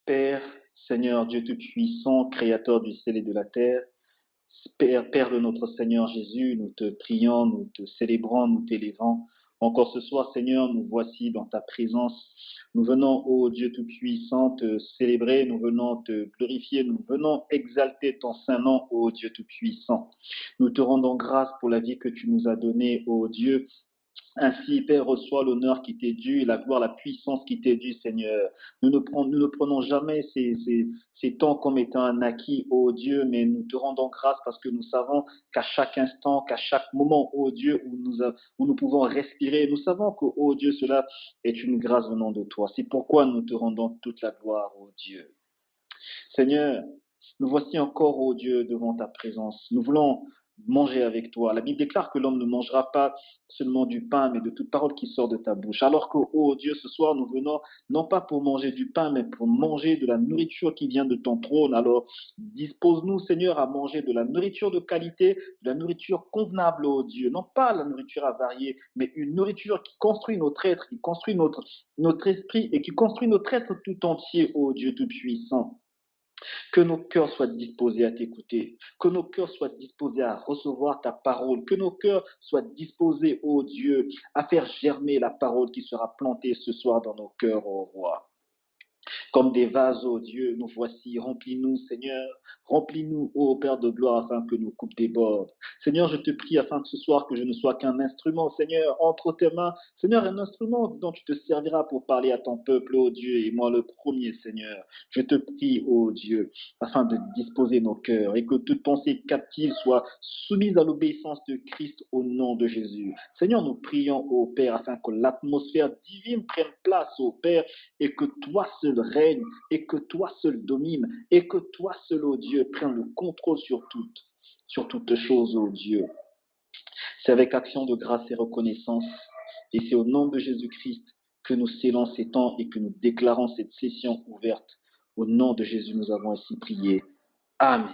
Père, Seigneur Dieu Tout-Puissant, Créateur du ciel et de la terre, Père de notre Seigneur Jésus, nous te prions, nous te célébrons, nous t'élévons. Encore ce soir, Seigneur, nous voici dans ta présence. Nous venons, ô Dieu Tout-Puissant, te célébrer, nous venons te glorifier, nous venons exalter ton saint nom, ô Dieu Tout-Puissant. Nous te rendons grâce pour la vie que tu nous as donnée, ô Dieu. Ainsi, Père, reçois l'honneur qui t'est dû, la gloire, la puissance qui t'est due, Seigneur. Nous ne prenons jamais ces temps comme étant un acquis, ô Dieu, mais nous te rendons grâce parce que nous savons qu'à chaque instant, qu'à chaque moment, ô Dieu, où nous pouvons respirer, nous savons que, ô Dieu, cela est une grâce venant de toi. C'est pourquoi nous te rendons toute la gloire, ô Dieu. Seigneur, nous voici encore, ô Dieu, devant ta présence. Nous voulons manger avec toi. La Bible déclare que l'homme ne mangera pas seulement du pain, mais de toute parole qui sort de ta bouche. Alors que, ô Dieu, ce soir, nous venons non pas pour manger du pain, mais pour manger de la nourriture qui vient de ton trône. Alors, dispose-nous, Seigneur, à manger de la nourriture de qualité, de la nourriture convenable, ô Dieu. Non pas la nourriture avariée, mais une nourriture qui construit notre être, qui construit notre esprit et qui construit notre être tout entier, ô Dieu Tout-Puissant. Que nos cœurs soient disposés à t'écouter, que nos cœurs soient disposés à recevoir ta parole, que nos cœurs soient disposés, ô Dieu, à faire germer la parole qui sera plantée ce soir dans nos cœurs, ô Roi. Comme des vases, ô Dieu, nous voici, remplis-nous, Seigneur, remplis-nous, ô Père de gloire, afin que nos coupes débordent. Seigneur, je te prie afin que ce soir, que je ne sois qu'un instrument, Seigneur, entre tes mains, Seigneur, un instrument dont tu te serviras pour parler à ton peuple, ô Dieu, et moi le premier, Seigneur. Je te prie, ô Dieu, afin de disposer nos cœurs et que toute pensée captive soit soumise à l'obéissance de Christ au nom de Jésus. Seigneur, nous prions, ô Père, afin que l'atmosphère divine prenne place, ô Père, et que toi seul règne, et que toi seul domine, et que toi seul, ô Dieu, prenne le contrôle sur toutes choses, ô Dieu. C'est avec action de grâce et reconnaissance, et c'est au nom de Jésus-Christ que nous scellons ces temps et que nous déclarons cette session ouverte. Au nom de Jésus, nous avons ainsi prié. Amen.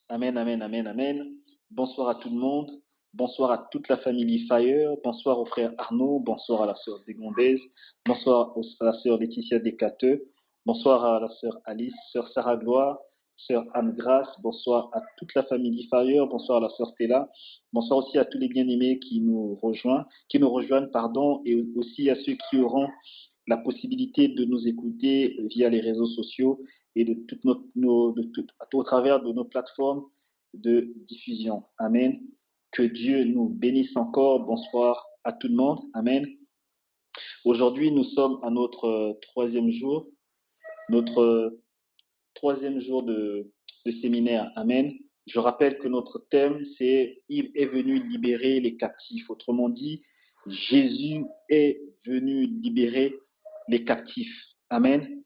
Amen, amen, amen, amen. Bonsoir à tout le monde. Bonsoir à toute la famille Fire. Bonsoir au frère Arnaud. Bonsoir à la sœur Dégondez. Bonsoir à la sœur Laetitia Descateux. Bonsoir à la sœur Alice, sœur Sarah Gloire, sœur Anne Grace. Bonsoir à toute la famille Fire. Bonsoir à la sœur Stella. Bonsoir aussi à tous les bien-aimés qui nous rejoignent, pardon, et aussi à ceux qui auront la possibilité de nous écouter via les réseaux sociaux et de toutes au travers de nos plateformes de diffusion. Amen. Que Dieu nous bénisse encore. Bonsoir à tout le monde. Amen. Aujourd'hui, nous sommes à notre troisième jour de séminaire. Amen. Je rappelle que notre thème, c'est « Il est venu libérer les captifs ». Autrement dit, Jésus est venu libérer les captifs. Amen.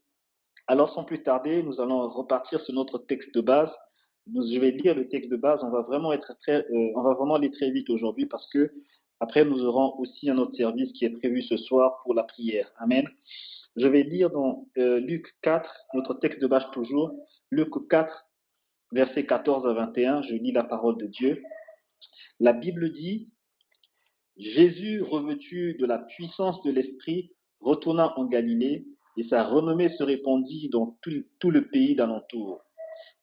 Alors, sans plus tarder, nous allons repartir sur notre texte de base. Je vais lire le texte de base. On va vraiment aller très vite aujourd'hui parce que après, nous aurons aussi un autre service qui est prévu ce soir pour la prière. Amen. Je vais lire dans Luc 4, notre texte de base toujours. Luc 4, versets 14 à 21. Je lis la parole de Dieu. La Bible dit, Jésus, revêtu de la puissance de l'Esprit, retourna en Galilée et sa renommée se répandit dans tout le pays d'alentour.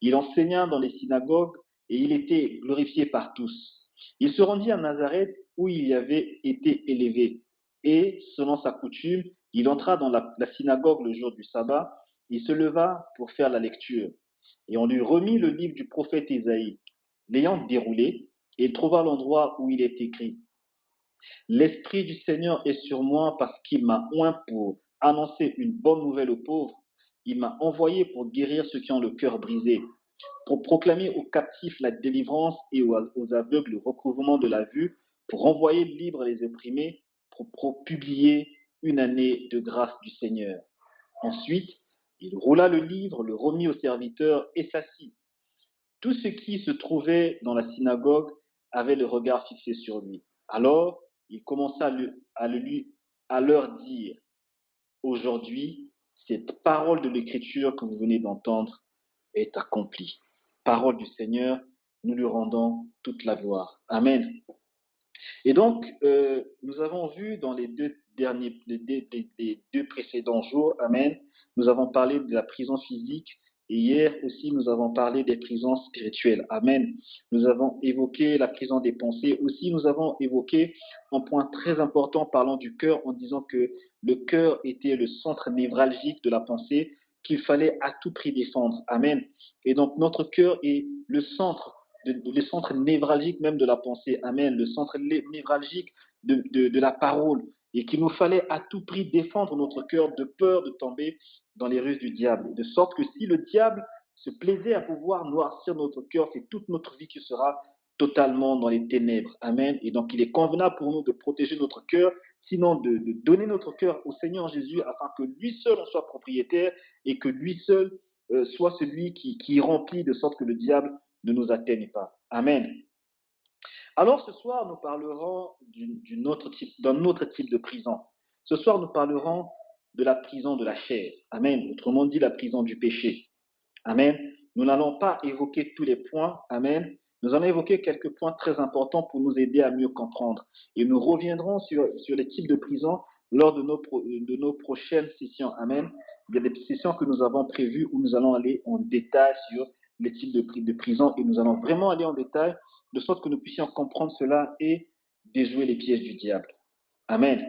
Il enseigna dans les synagogues et il était glorifié par tous. Il se rendit à Nazareth où il y avait été élevé. Et, selon sa coutume, il entra dans la synagogue le jour du sabbat. Il se leva pour faire la lecture. Et on lui remit le livre du prophète Ésaïe. L'ayant déroulé, il trouva l'endroit où il est écrit L'Esprit du Seigneur est sur moi parce qu'il m'a oint pour annoncer une bonne nouvelle aux pauvres. Il m'a envoyé pour guérir ceux qui ont le cœur brisé, pour proclamer aux captifs la délivrance et aux aveugles le recouvrement de la vue, pour renvoyer libres les opprimés, pour publier une année de grâce du Seigneur. Ensuite, il roula le livre, le remit au serviteur et s'assit. Tous ceux qui se trouvaient dans la synagogue avaient le regard fixé sur lui. Alors, il commença à leur dire, aujourd'hui, cette parole de l'Écriture que vous venez d'entendre est accomplie. Parole du Seigneur, nous lui rendons toute la gloire. Amen. Et donc, nous avons vu dans les deux précédents jours, Amen, nous avons parlé de la prison physique et hier aussi nous avons parlé des prisons spirituelles. Amen. Nous avons évoqué la prison des pensées. Aussi nous avons évoqué un point très important parlant du cœur en disant que le cœur était le centre névralgique de la pensée qu'il fallait à tout prix défendre. Amen. Et donc notre cœur est le centre névralgique même de la pensée. Amen. Le centre névralgique de la parole. Et qu'il nous fallait à tout prix défendre notre cœur de peur de tomber dans les ruses du diable. De sorte que si le diable se plaisait à pouvoir noircir notre cœur, c'est toute notre vie qui sera totalement dans les ténèbres. Amen. Et donc il est convenable pour nous de protéger notre cœur, sinon de donner notre cœur au Seigneur Jésus afin que lui seul en soit propriétaire et que lui seul soit celui qui remplit de sorte que le diable ne nous atteigne pas. Amen. Alors ce soir, nous parlerons d'un autre type de prison. Ce soir, nous parlerons de la prison de la chair. Amen. Autrement dit, la prison du péché. Amen. Nous n'allons pas évoquer tous les points. Amen. Nous allons évoquer quelques points très importants pour nous aider à mieux comprendre. Et nous reviendrons sur les types de prisons lors de nos prochaines sessions. Amen. Il y a des sessions que nous avons prévues où nous allons aller en détail sur les types de prisons et nous allons vraiment aller en détail de sorte que nous puissions comprendre cela et déjouer les pièges du diable. Amen.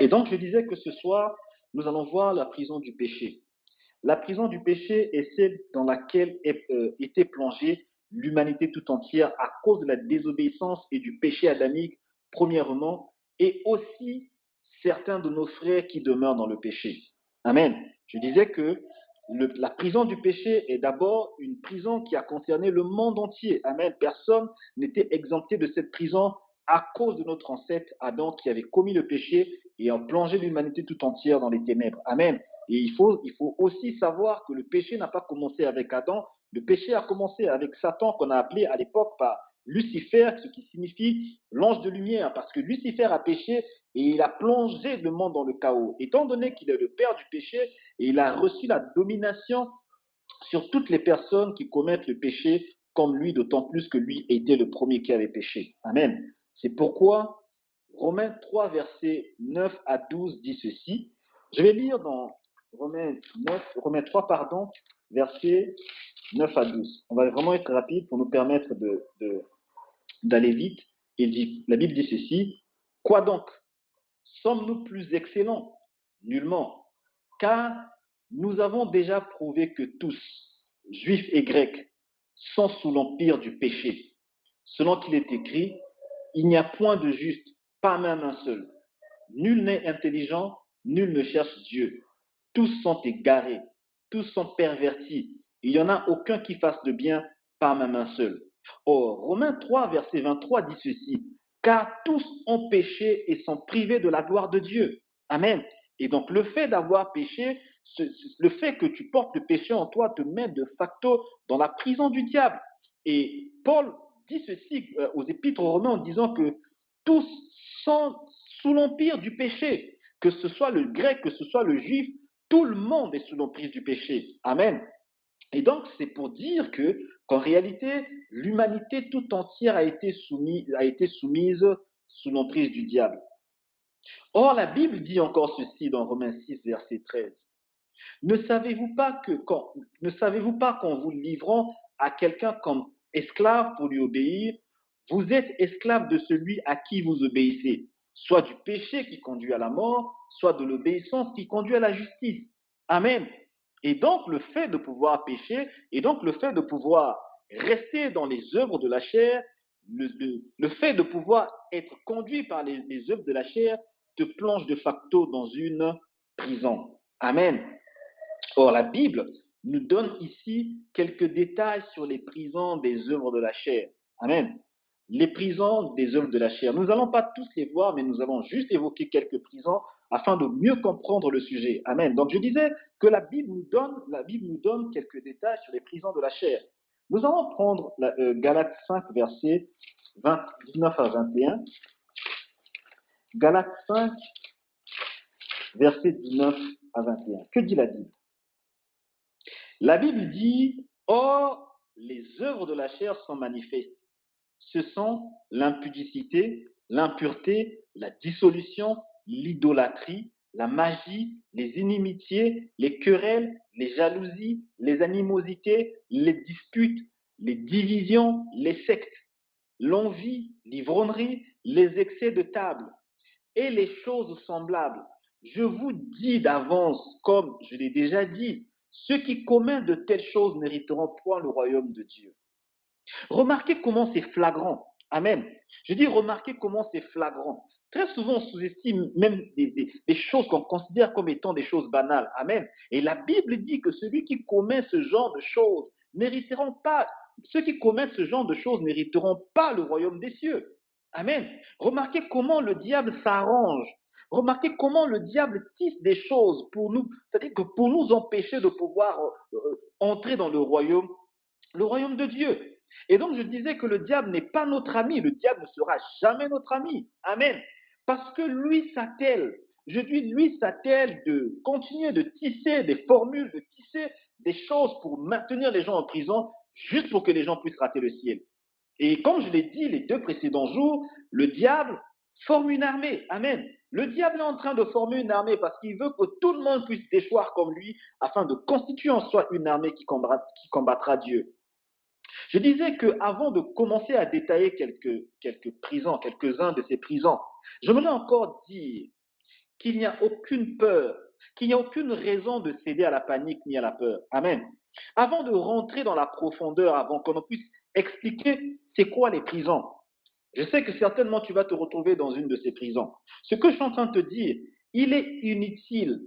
Et donc, je disais que ce soir, nous allons voir la prison du péché. La prison du péché est celle dans laquelle était plongée l'humanité tout entière à cause de la désobéissance et du péché adamique, premièrement, et aussi certains de nos frères qui demeurent dans le péché. Amen. Je disais que la prison du péché est d'abord une prison qui a concerné le monde entier. Amen. Personne n'était exempté de cette prison à cause de notre ancêtre Adam qui avait commis le péché et a plongé l'humanité tout entière dans les ténèbres. Amen. Et il faut aussi savoir que le péché n'a pas commencé avec Adam, le péché a commencé avec Satan, qu'on a appelé à l'époque par Lucifer, ce qui signifie l'ange de lumière, parce que Lucifer a péché et il a plongé le monde dans le chaos. Étant donné qu'il est le père du péché, et il a reçu la domination sur toutes les personnes qui commettent le péché comme lui, d'autant plus que lui était le premier qui avait péché. Amen. C'est pourquoi Romains 3, versets 9 à 12 dit ceci. Je vais lire dans Romains 3, versets 9 à 12. On va vraiment être rapide pour nous permettre d'aller vite. La Bible dit ceci. Quoi donc? Sommes-nous plus excellents? Nullement. Car nous avons déjà prouvé que tous, juifs et grecs, sont sous l'empire du péché. Selon qu'il est écrit, il n'y a point de juste, pas même un seul. Nul n'est intelligent, nul ne cherche Dieu. Tous sont égarés, tous sont pervertis. Il n'y en a aucun qui fasse de bien, pas même un seul. Or, Romains 3, verset 23 dit ceci, car tous ont péché et sont privés de la gloire de Dieu. Amen. Et donc le fait d'avoir péché, le fait que tu portes le péché en toi te met de facto dans la prison du diable. Et Paul dit ceci aux épîtres aux Romains en disant que tous sont sous l'empire du péché, que ce soit le grec, que ce soit le juif, tout le monde est sous l'emprise du péché. Amen. Et donc, c'est pour dire qu'en réalité, l'humanité tout entière a été soumise sous l'emprise du diable. Or, la Bible dit encore ceci dans Romains 6, verset 13. Ne savez-vous pas qu'en vous livrant à quelqu'un comme esclave pour lui obéir, vous êtes esclave de celui à qui vous obéissez, soit du péché qui conduit à la mort, soit de l'obéissance qui conduit à la justice. Amen. Et donc le fait de pouvoir pécher, et donc le fait de pouvoir rester dans les œuvres de la chair, le fait de pouvoir être conduit par les œuvres de la chair, te plonge de facto dans une prison. Amen. Or, la Bible nous donne ici quelques détails sur les prisons des œuvres de la chair. Amen. Les prisons des œuvres de la chair. Nous n'allons pas tous les voir, mais nous allons juste évoquer quelques prisons afin de mieux comprendre le sujet. Amen. Donc, je disais que la Bible nous donne quelques détails sur les prisons de la chair. Nous allons prendre Galates 5, versets 19 à 21. Galates 5, versets 19 à 21. Que dit la Bible? La Bible dit, or, les œuvres de la chair sont manifestes. Ce sont l'impudicité, l'impureté, la dissolution, l'idolâtrie, la magie, les inimitiés, les querelles, les jalousies, les animosités, les disputes, les divisions, les sectes, l'envie, l'ivrognerie, les excès de table et les choses semblables. Je vous dis d'avance, comme je l'ai déjà dit, ceux qui commettent de telles choses n'hériteront point le royaume de Dieu. Remarquez comment c'est flagrant. Amen. Je dis remarquez comment c'est flagrant. Très souvent, on sous-estime même des choses qu'on considère comme étant des choses banales. Amen. Et la Bible dit que celui qui commet ce genre de choses n'hériteront pas, ceux qui commettent ce genre de choses n'hériteront pas le royaume des cieux. Amen. Remarquez comment le diable s'arrange. Remarquez comment le diable tisse des choses pour nous, c'est-à-dire que pour nous empêcher de pouvoir entrer dans le royaume de Dieu. Et donc je disais que le diable n'est pas notre ami, le diable ne sera jamais notre ami. Amen. Parce que lui s'attelle, je dis lui s'attelle de continuer de tisser des formules, de tisser des choses pour maintenir les gens en prison, juste pour que les gens puissent rater le ciel. Et comme je l'ai dit les 2 précédents jours, le diable forme une armée. Amen. Le diable est en train de former une armée parce qu'il veut que tout le monde puisse déchoir comme lui afin de constituer en soi une armée qui combattra Dieu. Je disais qu'avant de commencer à détailler quelques prisons, quelques-uns de ces prisons, je voulais encore dire qu'il n'y a aucune peur, qu'il n'y a aucune raison de céder à la panique ni à la peur. Amen. Avant de rentrer dans la profondeur, avant qu'on puisse expliquer c'est quoi les prisons, je sais que certainement tu vas te retrouver dans une de ces prisons. Ce que je suis en train de te dire, il est inutile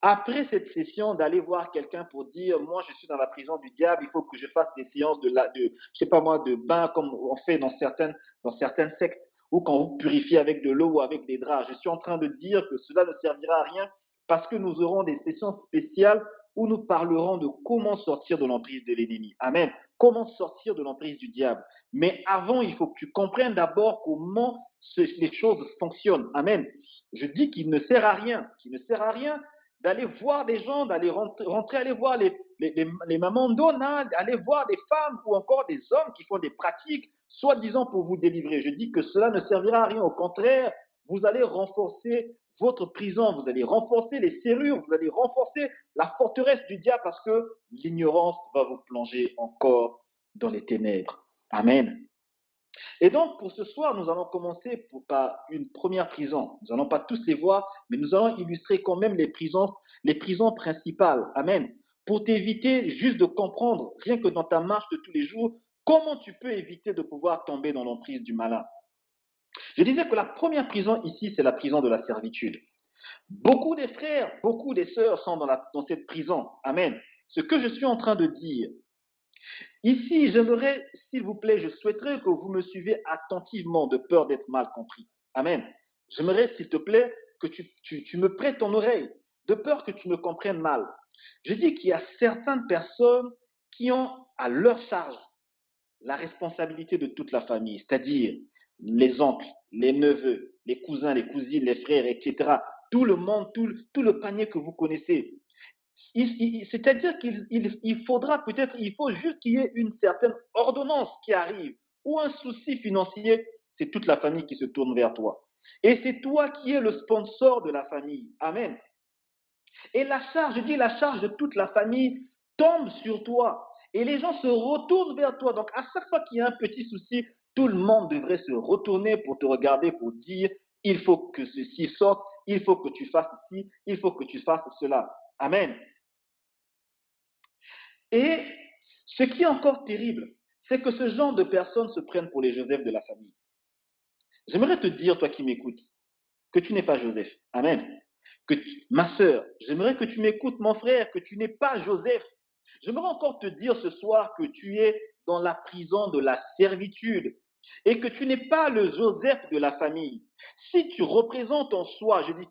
après cette session d'aller voir quelqu'un pour dire moi je suis dans la prison du diable, il faut que je fasse des séances je sais pas moi, de bain comme on fait dans certaines sectes ou quand vous purifiez avec de l'eau ou avec des draps. Je suis en train de dire que cela ne servira à rien parce que nous aurons des sessions spéciales où nous parlerons de comment sortir de l'emprise de l'ennemi. Amen. Comment sortir de l'emprise du diable. Mais avant, il faut que tu comprennes d'abord comment les choses fonctionnent. Amen. Je dis qu'il ne sert à rien d'aller voir des gens, d'aller rentrer, aller voir les mamans d'Ona, aller voir des femmes ou encore des hommes qui font des pratiques, soi-disant pour vous délivrer. Je dis que cela ne servira à rien. Au contraire, vous allez renforcer votre prison, vous allez renforcer les serrures, vous allez renforcer la forteresse du diable parce que l'ignorance va vous plonger encore dans les ténèbres. Amen. Et donc, pour ce soir, nous allons commencer par une première prison. Nous n'allons pas tous les voir, mais nous allons illustrer quand même les prisons principales. Amen. Pour t'éviter juste de comprendre, rien que dans ta marche de tous les jours, comment tu peux éviter de pouvoir tomber dans l'emprise du malin. Je disais que la première prison ici, c'est la prison de la servitude. Beaucoup des frères, beaucoup des sœurs sont dans cette prison. Amen. Ce que je suis en train de dire, ici, j'aimerais, s'il vous plaît, je souhaiterais que vous me suivez attentivement de peur d'être mal compris. Amen. J'aimerais, s'il te plaît, que tu me prêtes ton oreille, de peur que tu me comprennes mal. Je dis qu'il y a certaines personnes qui ont à leur charge la responsabilité de toute la famille, c'est-à-dire les oncles, les neveux, les cousins, les cousines, les frères, etc. Tout le monde, tout le panier que vous connaissez. C'est-à-dire qu'il faudra peut-être, il faut juste qu'il y ait une certaine ordonnance qui arrive ou un souci financier, c'est toute la famille qui se tourne vers toi. Et c'est toi qui es le sponsor de la famille. Amen. Et la charge, je dis la charge de toute la famille tombe sur toi. Et les gens se retournent vers toi. Donc à chaque fois qu'il y a un petit souci, tout le monde devrait se retourner pour te regarder, pour dire, il faut que ceci sorte, il faut que tu fasses ci, il faut que tu fasses cela. Amen. Et ce qui est encore terrible, c'est que ce genre de personnes se prennent pour les Joseph de la famille. J'aimerais te dire, toi qui m'écoutes, que tu n'es pas Joseph. Amen. Ma sœur, j'aimerais que tu m'écoutes, mon frère, que tu n'es pas Joseph. J'aimerais encore te dire ce soir que tu es dans la prison de la servitude et que tu n'es pas le Joseph de la famille. Si tu représentes en soi, je dis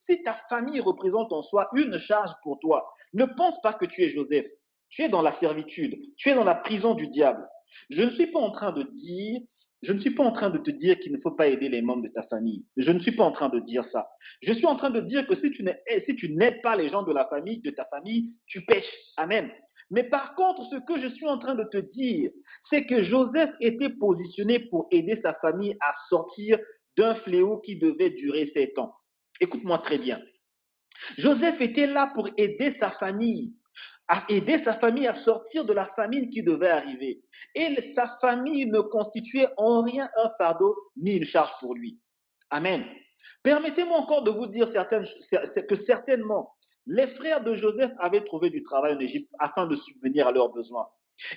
si ta famille représente en soi une charge pour toi, ne pense pas que tu es Joseph. Tu es dans la servitude, tu es dans la prison du diable. Je ne suis pas en train de dire, je ne suis pas en train de te dire qu'il ne faut pas aider les membres de ta famille. Je ne suis pas en train de dire ça. Je suis en train de dire que si tu n'aides pas les gens de la famille, de ta famille, tu pêches. Amen. Mais par contre, ce que je suis en train de te dire, c'est que Joseph était positionné pour aider sa famille à sortir d'un fléau qui devait durer 7 ans. Écoute-moi très bien. Joseph était là pour aider sa famille, à aider sa famille à sortir de la famine qui devait arriver. Et sa famille ne constituait en rien un fardeau ni une charge pour lui. Amen. Permettez-moi encore de vous dire que certainement, les frères de Joseph avaient trouvé du travail en Égypte afin de subvenir à leurs besoins.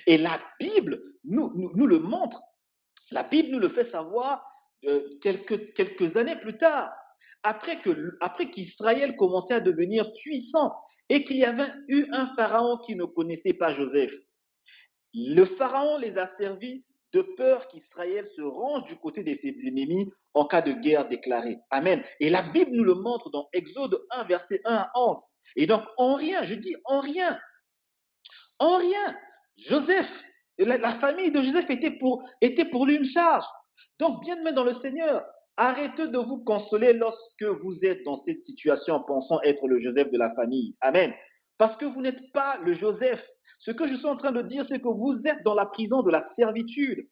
Et la Bible nous le montre. La Bible nous le fait savoir quelques années plus tard, après qu'Israël commençait à devenir puissant et qu'il y avait eu un pharaon qui ne connaissait pas Joseph. Le pharaon les a servis de peur qu'Israël se range du côté de ses ennemis en cas de guerre déclarée. Amen. Et la Bible nous le montre dans Exode 1, verset 1 à 11. Et donc, en rien, je dis en rien, Joseph, la famille de Joseph était pour lui une charge. Donc, bien-aimés dans le Seigneur, arrêtez de vous consoler lorsque vous êtes dans cette situation en pensant être le Joseph de la famille. Amen. Parce que vous n'êtes pas le Joseph. Ce que je suis en train de dire, c'est que vous êtes dans la prison de la servitude.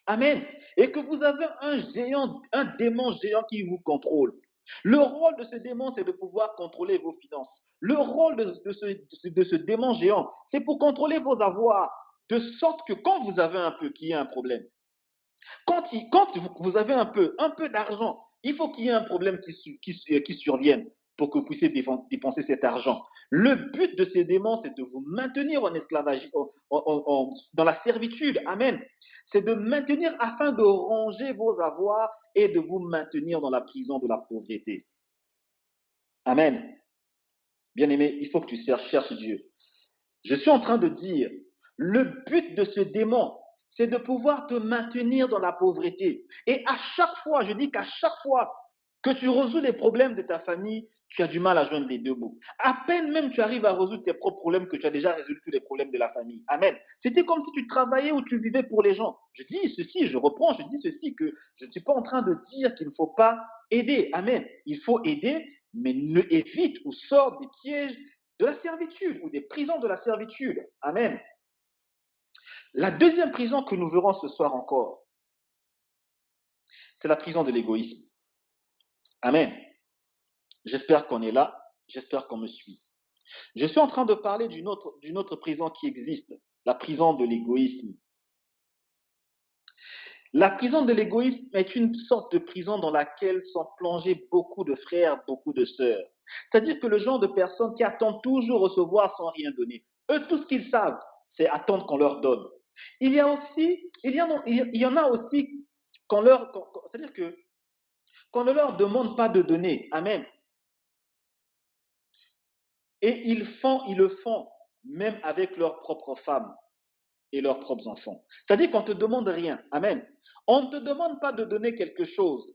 Amen. Et que vous avez un démon géant qui vous contrôle. Le rôle de ce démon, c'est de pouvoir contrôler vos finances. Le rôle de ce démon géant, c'est pour contrôler vos avoirs, de sorte que quand vous avez un peu, qu'il y ait un problème. Quand vous avez un peu d'argent, il faut qu'il y ait un problème qui survienne pour que vous puissiez dépenser cet argent. Le but de ces démons, c'est de vous maintenir en esclavage, dans la servitude. Amen. C'est de maintenir afin de ranger vos avoirs et de vous maintenir dans la prison de la pauvreté. Amen. Bien-aimé, il faut que tu cherches Dieu. Je suis en train de dire, le but de ce démon, c'est de pouvoir te maintenir dans la pauvreté. Et à chaque fois, je dis qu'à chaque fois que tu résous les problèmes de ta famille, tu as du mal à joindre les deux bouts. À peine même tu arrives à résoudre tes propres problèmes que tu as déjà résolu tous les problèmes de la famille. Amen. C'était comme si tu travaillais ou tu vivais pour les gens. Je dis ceci, je reprends, je dis ceci, que je ne suis pas en train de dire qu'il ne faut pas aider. Amen. Il faut aider, mais évite ou sors des pièges de la servitude ou des prisons de la servitude. Amen. La deuxième prison que nous verrons ce soir encore, c'est la prison de l'égoïsme. Amen. J'espère qu'on est là, j'espère qu'on me suit. Je suis en train de parler d'une autre prison qui existe, la prison de l'égoïsme. La prison de l'égoïsme est une sorte de prison dans laquelle sont plongés beaucoup de frères, beaucoup de sœurs. C'est-à-dire que le genre de personnes qui attendent toujours recevoir sans rien donner. Eux, tout ce qu'ils savent, c'est attendre qu'on leur donne. Il y en a aussi c'est-à-dire que qu'on ne leur demande pas de donner. Amen. Et ils le font, même avec leurs propres femmes et leurs propres enfants. C'est-à-dire qu'on ne te demande rien. Amen. On ne te demande pas de donner quelque chose.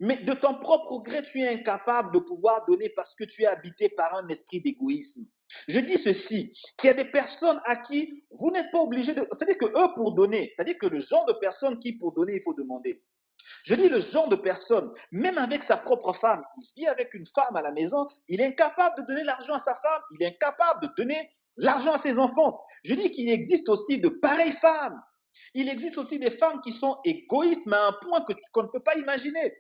Mais de ton propre gré, tu es incapable de pouvoir donner parce que tu es habité par un esprit d'égoïsme. Je dis ceci, qu'il y a des personnes à qui vous n'êtes pas obligé de... C'est-à-dire que eux, pour donner, c'est-à-dire que le genre de personnes qui, pour donner, il faut demander. Je dis le genre de personne, même avec sa propre femme, il vit avec une femme à la maison, il est incapable de donner l'argent à sa femme, il est incapable de donner l'argent à ses enfants. Je dis qu'il existe aussi de pareilles femmes. Il existe aussi des femmes qui sont égoïstes, mais à un point qu'on ne peut pas imaginer.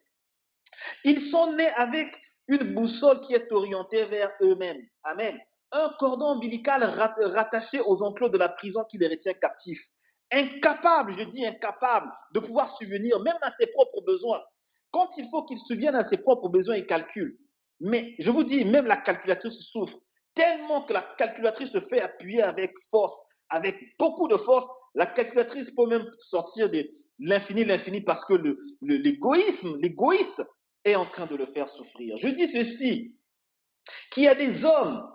Ils sont nés avec une boussole qui est orientée vers eux-mêmes. Amen. Un cordon ombilical rattaché aux enclos de la prison qui les retient captifs. Incapable, je dis incapable, de pouvoir subvenir même à ses propres besoins. Quand il faut qu'il subvienne à ses propres besoins, il calcule. Mais je vous dis, même la calculatrice souffre. Tellement que la calculatrice se fait appuyer avec force, avec beaucoup de force, la calculatrice peut même sortir de l'infini, parce que l'égoïste est en train de le faire souffrir. Je dis ceci, qu'il y a des hommes,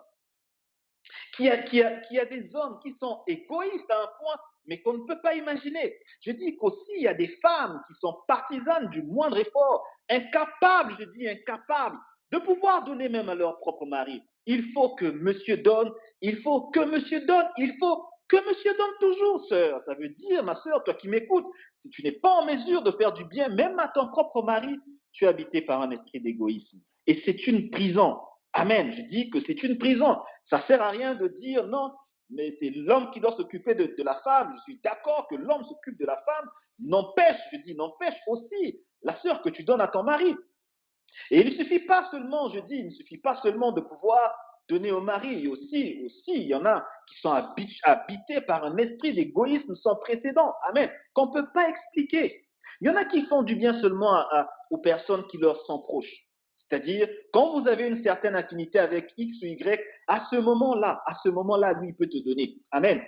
qu'il y a des hommes qui sont égoïstes à un point, mais qu'on ne peut pas imaginer. Je dis qu'aussi, il y a des femmes qui sont partisanes du moindre effort, incapables, je dis incapables, de pouvoir donner même à leur propre mari. Il faut que monsieur donne, il faut que monsieur donne, il faut que monsieur donne toujours, sœur. Ça veut dire, ma sœur, toi qui m'écoutes, si tu n'es pas en mesure de faire du bien, même à ton propre mari, tu es habité par un esprit d'égoïsme. Et c'est une prison. Amen. Je dis que c'est une prison. Ça ne sert à rien de dire non, mais c'est l'homme qui doit s'occuper de la femme. Je suis d'accord que l'homme s'occupe de la femme. N'empêche aussi la sœur que tu donnes à ton mari. Et il ne suffit pas seulement, je dis, il ne suffit pas seulement de pouvoir donner au mari. Aussi, il y en a qui sont habités par un esprit d'égoïsme sans précédent. Amen. Qu'on ne peut pas expliquer. Il y en a qui font du bien seulement aux personnes qui leur sont proches. C'est-à-dire, quand vous avez une certaine affinité avec X ou Y, à ce moment-là, lui, il peut te donner. Amen.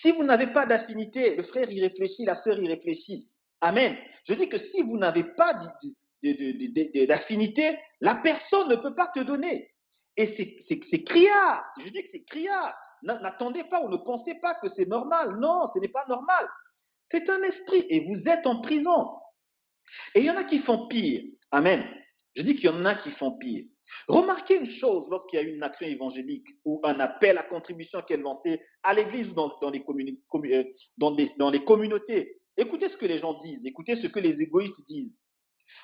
Si vous n'avez pas d'affinité, le frère y réfléchit, la sœur y réfléchit. Amen. Je dis que si vous n'avez pas d'affinité, la personne ne peut pas te donner. Et c'est criard. Je dis que c'est criard. N'attendez pas ou ne pensez pas que c'est normal. Non, ce n'est pas normal. C'est un esprit et vous êtes en prison. Et il y en a qui font pire. Amen. Je dis qu'il y en a qui font pire. Remarquez une chose lorsqu'il y a une action évangélique ou un appel à contribution qui est lancé à l'église ou dans les communautés. Écoutez ce que les gens disent, écoutez ce que les égoïstes disent.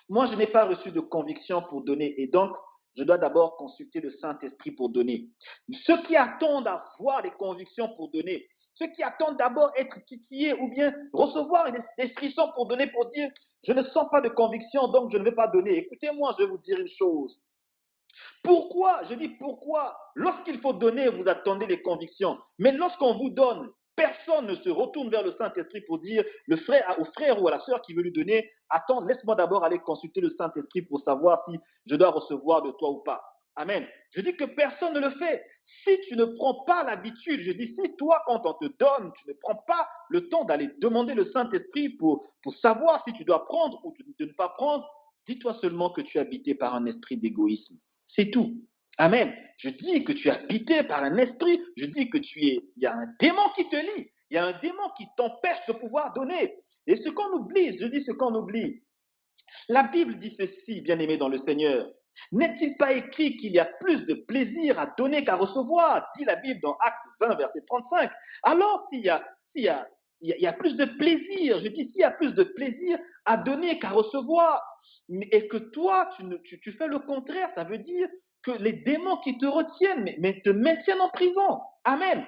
Moi, je n'ai pas reçu de conviction pour donner et donc je dois d'abord consulter le Saint-Esprit pour donner. Ceux qui attendent à avoir des convictions pour donner, ceux qui attendent d'abord être titillés ou bien recevoir des frissons pour donner, pour dire je ne sens pas de conviction donc je ne vais pas donner. Écoutez-moi, je vais vous dire une chose. Pourquoi, je dis pourquoi, lorsqu'il faut donner, vous attendez les convictions, mais lorsqu'on vous donne, personne ne se retourne vers le Saint-Esprit pour dire au frère ou à la sœur qui veut lui donner, attends, laisse-moi d'abord aller consulter le Saint-Esprit pour savoir si je dois recevoir de toi ou pas. Amen. Je dis que personne ne le fait. Si tu ne prends pas l'habitude, je dis, si toi, quand on te donne, tu ne prends pas le temps d'aller demander le Saint-Esprit pour savoir si tu dois prendre ou de ne pas prendre, dis-toi seulement que tu es habité par un esprit d'égoïsme. C'est tout. Amen. Je dis que tu es habité par un esprit. Je dis que il y a un démon qui te lie. Il y a un démon qui t'empêche de pouvoir donner. Et ce qu'on oublie, je dis ce qu'on oublie. La Bible dit ceci, bien-aimé dans le Seigneur. N'est-il pas écrit qu'il y a plus de plaisir à donner qu'à recevoir, dit la Bible dans Actes 20, verset 35. Alors, s'il y a plus de plaisir, je dis s'il y a plus de plaisir à donner qu'à recevoir, et que toi, tu fais le contraire, ça veut dire que les démons qui te retiennent, mais te maintiennent en prison. Amen.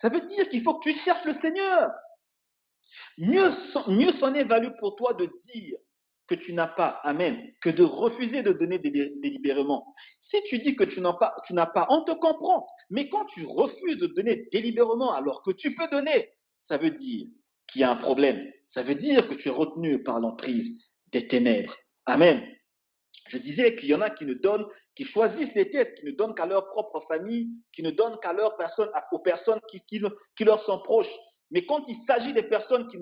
Ça veut dire qu'il faut que tu cherches le Seigneur. Mieux s'en est valu pour toi de dire que tu n'as pas, amen, que de refuser de donner délibérément. Si tu dis que tu n'as pas, on te comprend. Mais quand tu refuses de donner délibérément alors que tu peux donner, ça veut dire qu'il y a un problème. Ça veut dire que tu es retenu par l'emprise des ténèbres. Amen. Je disais qu'il y en a qui ne donnent, qui choisissent les têtes, qui ne donnent qu'à leur propre famille, qui ne donnent qu'à aux personnes qui leur sont proches. Mais quand il s'agit des personnes qui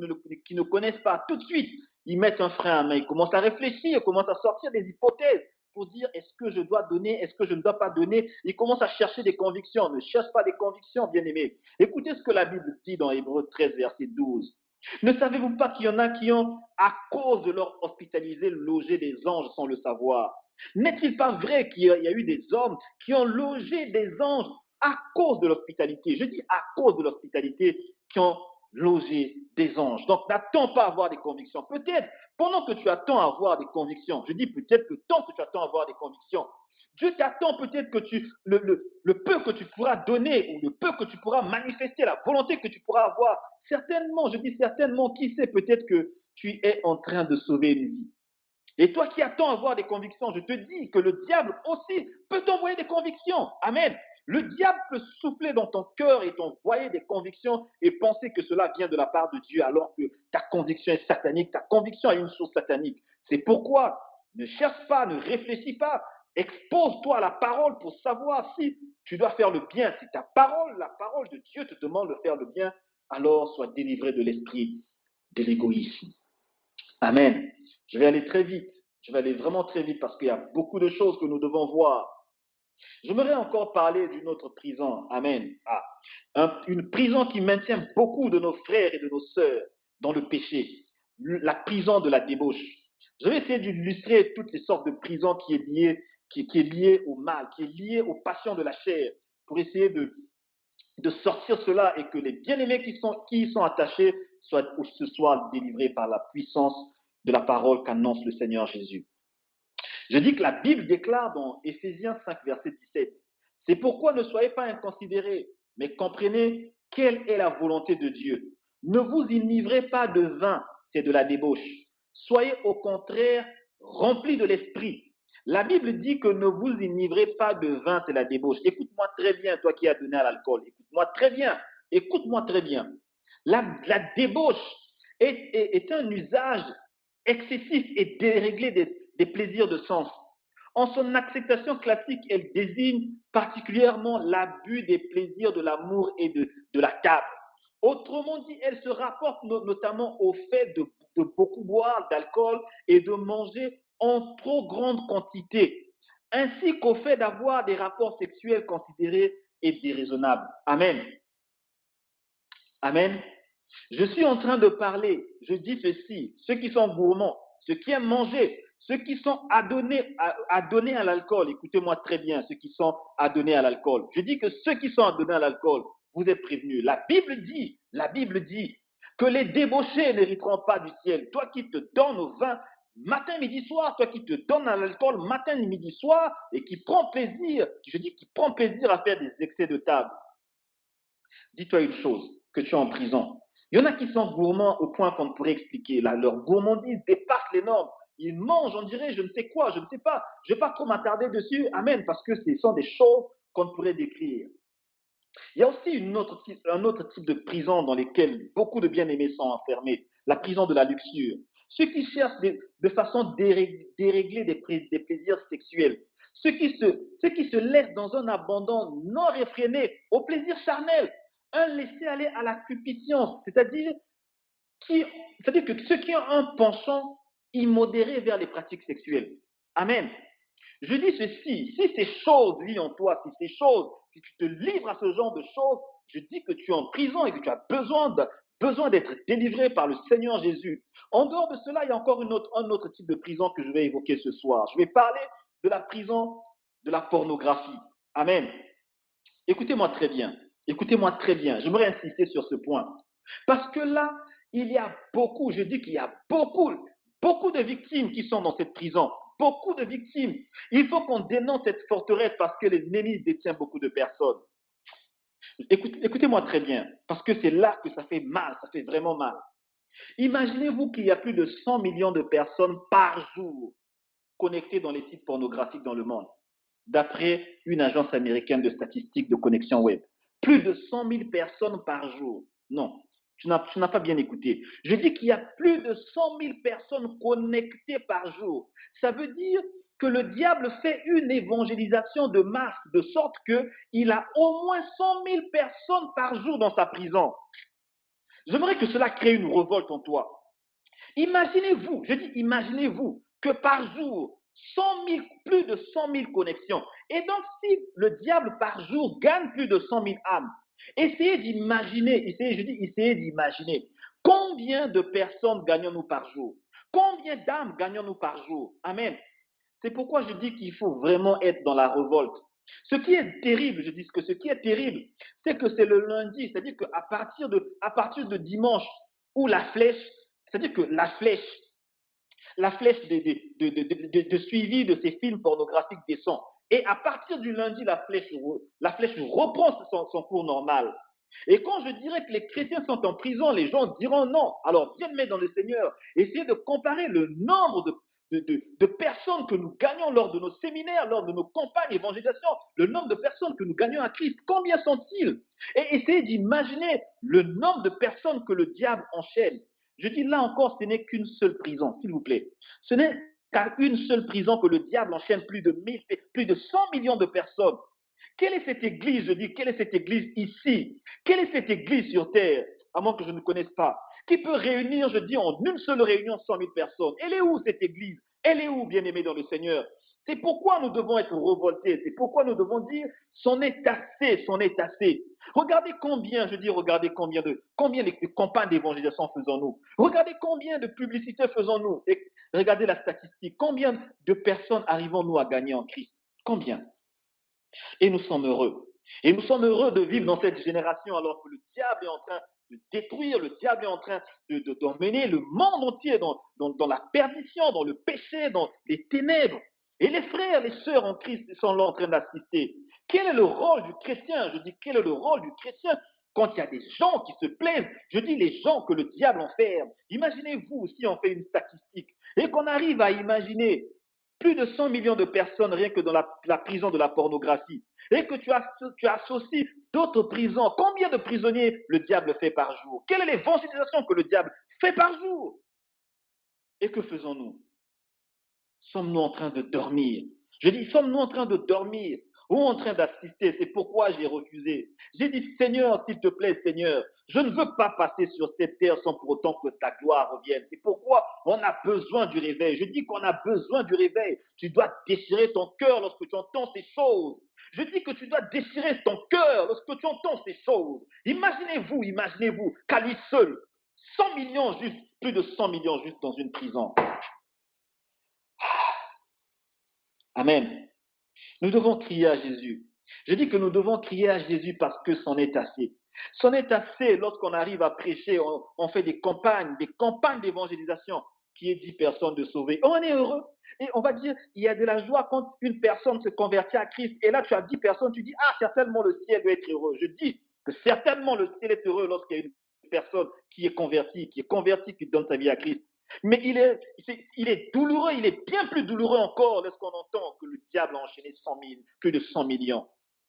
ne connaissent pas, tout de suite, ils mettent un frein à main, ils commencent à réfléchir, ils commencent à sortir des hypothèses pour dire est-ce que je dois donner, est-ce que je ne dois pas donner. Ils commencent à chercher des convictions. Ne cherche pas des convictions, bien-aimés. Écoutez ce que la Bible dit dans Hébreux 13, verset 12. Ne savez-vous pas qu'il y en a qui ont, à cause de leur hospitalité, logé des anges sans le savoir? N'est-il pas vrai qu'il y a eu des hommes qui ont logé des anges à cause de l'hospitalité? Je dis à cause de l'hospitalité, qui ont logé des anges. Donc n'attends pas à avoir des convictions. Peut-être, pendant que tu attends à avoir des convictions, je dis peut-être le temps que tu attends à avoir des convictions, Dieu t'attend peut-être que le peu que tu pourras donner ou le peu que tu pourras manifester, la volonté que tu pourras avoir. Certainement, je dis certainement, qui sait, peut-être que tu es en train de sauver une vie. Et toi qui attends à avoir des convictions, je te dis que le diable aussi peut t'envoyer des convictions. Amen. Le diable peut souffler dans ton cœur et t'envoyer des convictions et penser que cela vient de la part de Dieu alors que ta conviction est satanique, ta conviction a une source satanique. C'est pourquoi ne cherche pas, ne réfléchis pas, expose-toi à la parole pour savoir si tu dois faire le bien. Si ta parole, la parole de Dieu te demande de faire le bien, alors sois délivré de l'esprit de l'égoïsme. Amen. Je vais aller très vite. Je vais aller vraiment très vite parce qu'il y a beaucoup de choses que nous devons voir. J'aimerais encore parler d'une autre prison. Amen. Une prison qui maintient beaucoup de nos frères et de nos sœurs dans le péché. La prison de la débauche. Je vais essayer d'illustrer toutes les sortes de prisons qui est liée au mal, qui est liée aux passions de la chair, pour essayer de sortir cela et que les bien-aimés qui y sont attachés soient délivrés par la puissance de la parole qu'annonce le Seigneur Jésus. Je dis que la Bible déclare dans Éphésiens 5, verset 17, c'est pourquoi ne soyez pas inconsidérés, mais comprenez quelle est la volonté de Dieu. Ne vous enivrez pas de vin, c'est de la débauche. Soyez au contraire remplis de l'esprit. La Bible dit que ne vous enivrez pas de vin, c'est la débauche. Écoute-moi très bien, toi qui as donné à l'alcool. Écoute-moi très bien. Écoute-moi très bien. La débauche est un usage excessif et déréglé des plaisirs de sens. En son acceptation classique, elle désigne particulièrement l'abus des plaisirs de l'amour et de la table. Autrement dit, elle se rapporte notamment au fait de beaucoup boire d'alcool et de manger en trop grande quantité, ainsi qu'au fait d'avoir des rapports sexuels considérés et déraisonnables. Amen. Amen. Je suis en train de parler, je dis ceci, ceux qui sont gourmands, ceux qui aiment manger, ceux qui sont adonnés à l'alcool, écoutez-moi très bien, ceux qui sont adonnés à l'alcool. Je dis que ceux qui sont adonnés à l'alcool, vous êtes prévenus. La Bible dit que les débauchés n'hériteront pas du ciel. Toi qui te donnes au vin matin, midi, soir, toi qui te donnes à l'alcool matin, midi, soir, et qui prend plaisir, je dis qui prend plaisir à faire des excès de table. Dis-toi une chose, que tu es en prison. Il y en a qui sont gourmands au point qu'on ne pourrait expliquer. Là, leur gourmandise dépasse les normes. Ils mangent, on dirait, je ne sais quoi, je ne sais pas. Je ne vais pas trop m'attarder dessus. Amen, parce que ce sont des choses qu'on ne pourrait décrire. Il y a aussi un autre type de prison dans lesquelles beaucoup de bien-aimés sont enfermés, la prison de la luxure. Ceux qui cherchent de façon déréglée des plaisirs sexuels, ceux qui se laissent dans un abandon non réfréné au plaisir charnel, un laisser-aller à la cupidité, c'est-à-dire que ceux qui ont un penchant immodéré vers les pratiques sexuelles. Amen. Je dis ceci, si ces choses vivent en toi, si ces choses, si tu te livres à ce genre de choses, je dis que tu es en prison et que tu as besoin d'être délivré par le Seigneur Jésus. En dehors de cela, il y a encore un autre type de prison que je vais évoquer ce soir. Je vais parler de la prison de la pornographie. Amen. Écoutez-moi très bien. Écoutez-moi très bien. J'aimerais insister sur ce point. Parce que là, il y a beaucoup, je dis qu'il y a beaucoup de victimes qui sont dans cette prison. Beaucoup de victimes. Il faut qu'on dénonce cette forteresse parce que l'ennemi détient beaucoup de personnes. Écoutez-moi très bien, parce que c'est là que ça fait mal, ça fait vraiment mal. Imaginez-vous qu'il y a plus de 100 millions de personnes par jour connectées dans les sites pornographiques dans le monde, d'après une agence américaine de statistiques de connexion web. Plus de 100 000 personnes par jour. Non, tu n'as pas bien écouté. Je dis qu'il y a plus de 100 000 personnes connectées par jour. Ça veut dire que le diable fait une évangélisation de masse, de sorte qu'il a au moins 100 000 personnes par jour dans sa prison. J'aimerais que cela crée une révolte en toi. Imaginez-vous, je dis imaginez-vous que par jour, 100 000, plus de 100 000 connexions. Et donc, si le diable par jour gagne plus de 100 000 âmes, essayez d'imaginer combien de personnes gagnons-nous par jour? Combien d'âmes gagnons-nous par jour? Amen. C'est pourquoi je dis qu'il faut vraiment être dans la révolte. Ce qui est terrible, je dis que ce qui est terrible, c'est que c'est le lundi, c'est-à-dire qu'à partir de dimanche, où la flèche, c'est-à-dire que la flèche de suivi de ces films pornographiques descend. Et à partir du lundi, la flèche reprend son cours normal. Et quand je dirais que les chrétiens sont en prison, les gens diront non. Alors, bien-aimés dans le Seigneur, essayez de comparer le nombre de personnes que nous gagnons lors de nos séminaires, lors de nos campagnes d'évangélisation, le nombre de personnes que nous gagnons à Christ. Combien sont-ils? Et essayez d'imaginer le nombre de personnes que le diable enchaîne. Je dis là encore, ce n'est qu'une seule prison, s'il vous plaît. Ce n'est qu'à une seule prison que le diable enchaîne plus de 100 millions de personnes. Quelle est cette église, je dis, quelle est cette église ici? Quelle est cette église sur terre, à moins que je ne connaisse pas, qui peut réunir, je dis, en une seule réunion 100 000 personnes? Elle est où cette église? Elle est où, bien-aimée dans le Seigneur? C'est pourquoi nous devons être révoltés. C'est pourquoi nous devons dire, c'en est assez, c'en est assez. Regardez combien, je dis, regardez combien de campagnes d'évangélisation faisons-nous. Regardez combien de publicités faisons-nous. Et regardez la statistique. Combien de personnes arrivons-nous à gagner en Christ? Combien? Et nous sommes heureux. Et nous sommes heureux de vivre dans cette génération alors que le diable est en train de détruire, le diable est en train d'emmener le monde entier dans la perdition, dans le péché, dans les ténèbres. Et les frères, les sœurs en Christ sont là en train d'assister. Quel est le rôle du chrétien? Je dis, quel est le rôle du chrétien quand il y a des gens qui se plaisent? Je dis les gens que le diable enferme. Imaginez-vous si on fait une statistique et qu'on arrive à imaginer plus de 100 millions de personnes rien que dans la prison de la pornographie, et que tu associes d'autres prisons. Combien de prisonniers le diable fait par jour? Quelle est l'évangélisation que le diable fait par jour? Et que faisons-nous? Sommes-nous en train de dormir? Je dis, sommes-nous en train de dormir ou en train d'assister? C'est pourquoi j'ai refusé. J'ai dit, Seigneur, s'il te plaît, Seigneur, je ne veux pas passer sur cette terre sans pour autant que ta gloire revienne. C'est pourquoi on a besoin du réveil. Je dis qu'on a besoin du réveil. Tu dois déchirer ton cœur lorsque tu entends ces choses. Je dis que tu dois déchirer ton cœur lorsque tu entends ces choses. Imaginez-vous, qu'à lui seul, 100 millions juste, plus de 100 millions juste dans une prison. Amen. Nous devons crier à Jésus. Je dis que nous devons crier à Jésus parce que c'en est assez. C'en est assez lorsqu'on arrive à prêcher, on fait des campagnes d'évangélisation qui est 10 personnes de sauver. On est heureux. Et on va dire, il y a de la joie quand une personne se convertit à Christ. Et là, tu as 10 personnes, tu dis, ah, certainement le ciel doit être heureux. Je dis que certainement le ciel est heureux lorsqu'il y a une personne qui est convertie, qui donne sa vie à Christ. Mais il est douloureux, il est bien plus douloureux encore lorsqu'on entend que le diable a enchaîné 100 000, plus de 100 millions.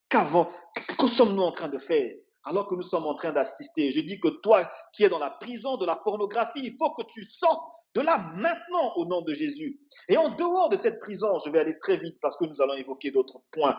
Que sommes-nous en train de faire alors que nous sommes en train d'assister? Je dis que toi qui es dans la prison de la pornographie, il faut que tu sortes de là maintenant au nom de Jésus. Et en dehors de cette prison, je vais aller très vite parce que nous allons évoquer d'autres points.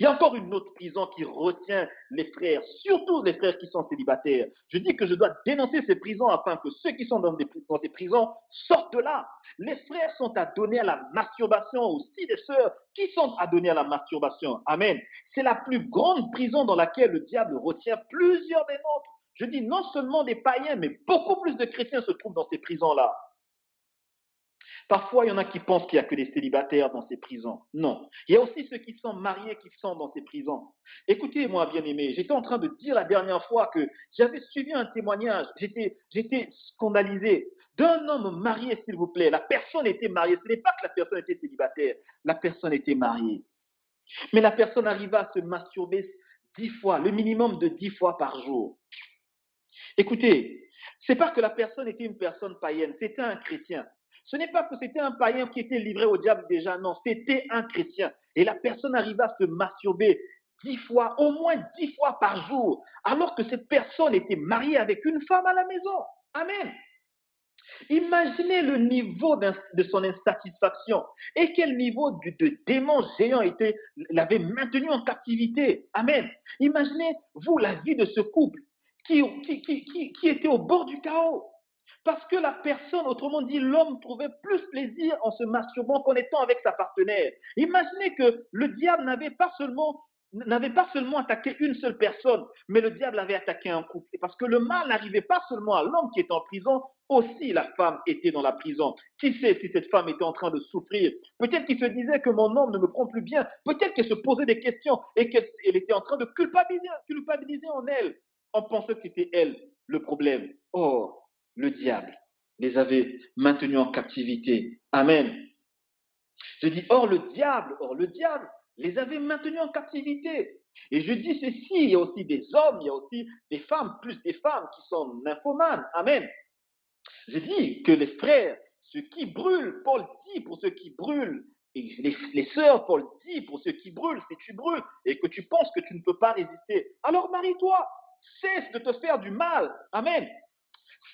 Il y a encore une autre prison qui retient les frères, surtout les frères qui sont célibataires. Je dis que je dois dénoncer ces prisons afin que ceux qui sont dans ces prisons sortent de là. Les frères sont adonnés à la masturbation, aussi des sœurs qui sont adonnées à la masturbation. Amen. C'est la plus grande prison dans laquelle le diable retient plusieurs des nôtres. Je dis non seulement des païens, mais beaucoup plus de chrétiens se trouvent dans ces prisons-là. Parfois, il y en a qui pensent qu'il n'y a que des célibataires dans ces prisons. Non. Il y a aussi ceux qui sont mariés qui sont dans ces prisons. Écoutez-moi, bien-aimés, j'étais en train de dire la dernière fois que j'avais suivi un témoignage, j'étais scandalisé d'un homme marié, s'il vous plaît. La personne était mariée. Ce n'est pas que la personne était célibataire, la personne était mariée. Mais la personne arriva à se masturber 10 fois, le minimum de 10 fois par jour. Écoutez, c'est pas que la personne était une personne païenne, c'était un chrétien. Ce n'est pas que c'était un païen qui était livré au diable déjà, non, c'était un chrétien. Et la personne arriva à se masturber 10 fois, au moins 10 fois par jour, alors que cette personne était mariée avec une femme à la maison. Amen. Imaginez le niveau de son insatisfaction et quel niveau de démon géant l'avait maintenu en captivité. Amen. Imaginez-vous la vie de ce couple qui était au bord du chaos. Parce que la personne, autrement dit, l'homme trouvait plus plaisir en se masturbant qu'en étant avec sa partenaire. Imaginez que le diable n'avait pas seulement attaqué une seule personne, mais le diable avait attaqué un couple. Et parce que le mal n'arrivait pas seulement à l'homme qui était en prison, aussi la femme était dans la prison. Qui sait si cette femme était en train de souffrir? Peut-être qu'il se disait que mon homme ne me prend plus bien. Peut-être qu'elle se posait des questions et qu'elle était en train de culpabiliser en elle, en pensant que c'était elle le problème. Or, le diable les avait maintenus en captivité. Amen. Je dis, or le diable les avait maintenus en captivité. Et je dis ceci, il y a aussi des hommes, il y a aussi des femmes, plus des femmes qui sont nymphomanes. Amen. Je dis que les frères, ceux qui brûlent, Paul dit pour ceux qui brûlent, et les sœurs, Paul dit pour ceux qui brûlent, si tu brûles et que tu penses que tu ne peux pas résister, alors marie-toi, cesse de te faire du mal. Amen.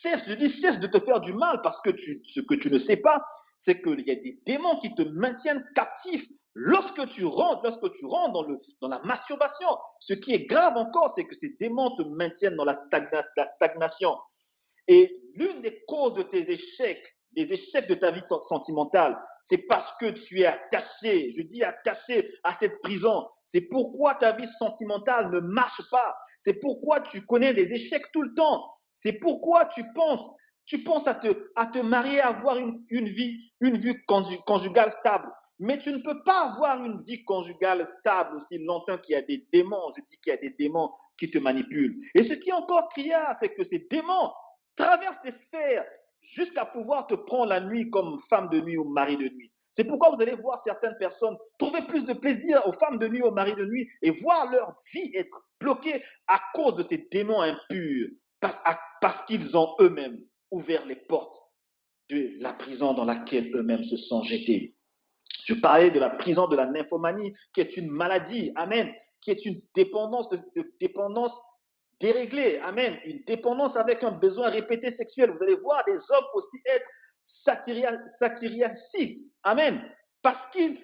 Cesse de te faire du mal parce que ce que tu ne sais pas, c'est qu'il y a des démons qui te maintiennent captif lorsque tu rentres dans la masturbation. Ce qui est grave encore, c'est que ces démons te maintiennent dans la stagnation. Et l'une des causes de tes échecs, des échecs de ta vie sentimentale, c'est parce que tu es attaché, je dis attaché à cette prison. C'est pourquoi ta vie sentimentale ne marche pas. C'est pourquoi tu connais des échecs tout le temps. C'est pourquoi tu penses à te marier, à avoir une vie conjugale stable. Mais tu ne peux pas avoir une vie conjugale stable aussi longtemps qu'il y a des démons. Je dis qu'il y a des démons qui te manipulent. Et ce qui est encore criard, c'est que ces démons traversent les sphères jusqu'à pouvoir te prendre la nuit comme femme de nuit ou mari de nuit. C'est pourquoi vous allez voir certaines personnes trouver plus de plaisir aux femmes de nuit, aux maris de nuit, et voir leur vie être bloquée à cause de ces démons impurs, parce qu'ils ont eux-mêmes ouvert les portes de la prison dans laquelle eux-mêmes se sont jetés. Je parlais de la prison de la nymphomanie, qui est une maladie, amen, qui est une dépendance, dépendance déréglée, amen, une dépendance avec un besoin répété sexuel. Vous allez voir des hommes aussi être satyriaciques, amen, parce qu'ils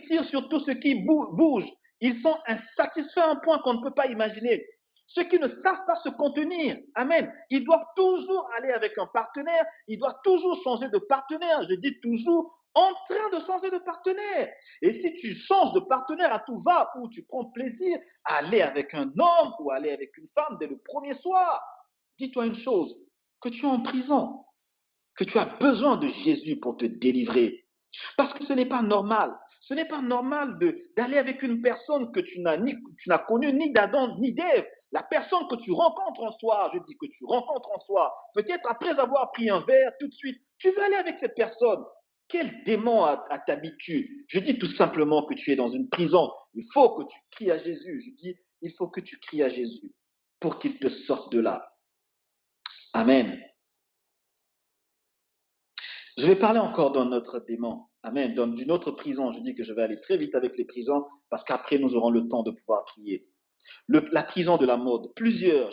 tirent sur tout ce qui bouge. Ils sont insatisfaits à un point qu'on ne peut pas imaginer. Ceux qui ne savent pas se contenir, amen, ils doivent toujours aller avec un partenaire, ils doivent toujours changer de partenaire. Je dis toujours en train de changer de partenaire. Et si tu changes de partenaire à tout va, ou tu prends plaisir à aller avec un homme ou aller avec une femme dès le premier soir, dis-toi une chose, que tu es en prison, que tu as besoin de Jésus pour te délivrer. Parce que ce n'est pas normal. Ce n'est pas normal d'aller avec une personne que tu n'as connue ni d'Adam ni d'Ève. La personne que tu rencontres en soi, je dis que tu rencontres en soi, peut-être après avoir pris un verre, tout de suite, tu veux aller avec cette personne. Quel démon t'habitue? Je dis tout simplement que tu es dans une prison. Il faut que tu cries à Jésus. Je dis, il faut que tu cries à Jésus pour qu'il te sorte de là. Amen. Je vais parler encore d'un autre démon. Amen. D'une autre prison. Je dis que je vais aller très vite avec les prisons parce qu'après nous aurons le temps de pouvoir prier. La prison de la mode. Plusieurs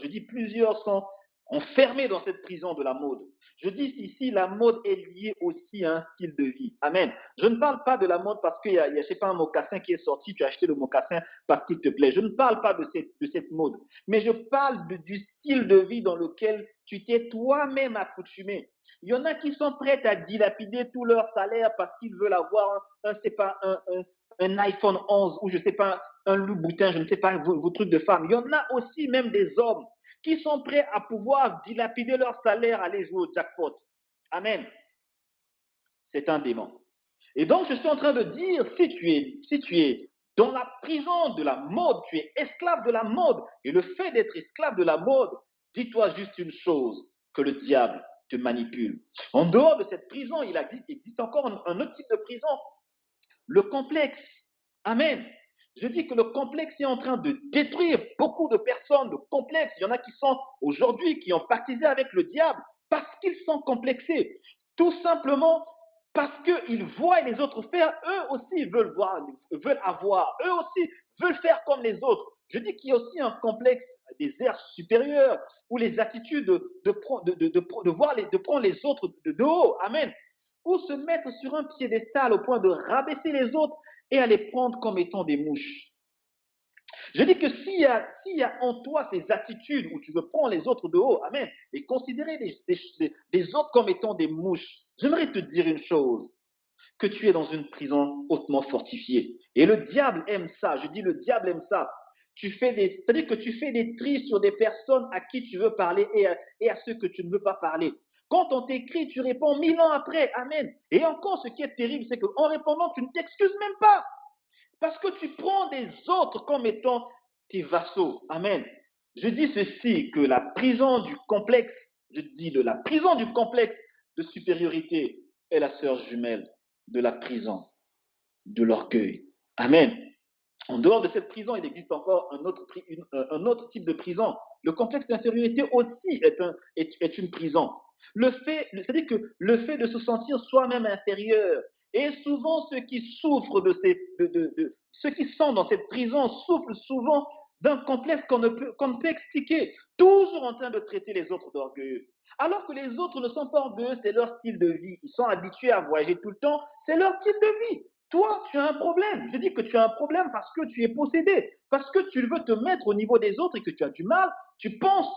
sont enfermés dans cette prison de la mode. Je dis ici, la mode est liée aussi à un style de vie. Amen. Je ne parle pas de la mode parce qu'il y a, je sais pas, un mocassin qui est sorti, tu as acheté le mocassin parce qu'il te plaît. Je ne parle pas de cette mode. Mais je parle du style de vie dans lequel tu t'es toi-même accoutumé. Il y en a qui sont prêts à dilapider tout leur salaire parce qu'ils veulent avoir un iPhone 11 ou je sais pas, un Louboutin, je ne sais pas, vos trucs de femmes. Il y en a aussi même des hommes qui sont prêts à pouvoir dilapider leur salaire, aller jouer au jackpot. Amen. C'est un démon. Et donc, je suis en train de dire, si tu es dans la prison de la mode, tu es esclave de la mode, et le fait d'être esclave de la mode, dis-toi juste une chose, que le diable te manipule. En dehors de cette prison, il existe encore un autre type de prison, le complexe. Amen. Je dis que le complexe est en train de détruire beaucoup de personnes. Le complexe, il y en a qui sont aujourd'hui, qui ont pactisé avec le diable parce qu'ils sont complexés. Tout simplement parce qu'ils voient les autres faire, eux aussi veulent avoir, eux aussi veulent faire comme les autres. Je dis qu'il y a aussi un complexe des airs supérieurs ou les attitudes de prendre les autres de haut. Amen. Ou se mettre sur un piédestal au point de rabaisser les autres et à les prendre comme étant des mouches. Je dis que s'il y a en toi ces attitudes où tu veux prendre les autres de haut, amen, et considérer les autres comme étant des mouches, j'aimerais te dire une chose, que tu es dans une prison hautement fortifiée. Et le diable aime ça, je dis le diable aime ça. C'est-à-dire que tu fais des tris sur des personnes à qui tu veux parler et à ceux que tu ne veux pas parler. Quand on t'écrit, tu réponds 1000 ans après. Amen. Et encore, ce qui est terrible, c'est qu'en répondant, tu ne t'excuses même pas. Parce que tu prends des autres comme étant tes vassaux. Amen. Je dis ceci, que la prison du complexe, la prison du complexe de supériorité est la sœur jumelle de la prison de l'orgueil. Amen. En dehors de cette prison, il existe encore un autre type de prison. Le complexe d'infériorité aussi est une prison. C'est-à-dire que le fait de se sentir soi-même inférieur, et souvent ceux qui souffrent ceux qui sont dans cette prison souffrent souvent d'un complexe qu'on ne peut expliquer, toujours en train de traiter les autres d'orgueilleux. Alors que les autres ne sont pas orgueilleux, c'est leur style de vie. Ils sont habitués à voyager tout le temps, c'est leur style de vie. Toi, tu as un problème. Je dis que tu as un problème parce que tu es possédé, parce que tu veux te mettre au niveau des autres et que tu as du mal. Tu penses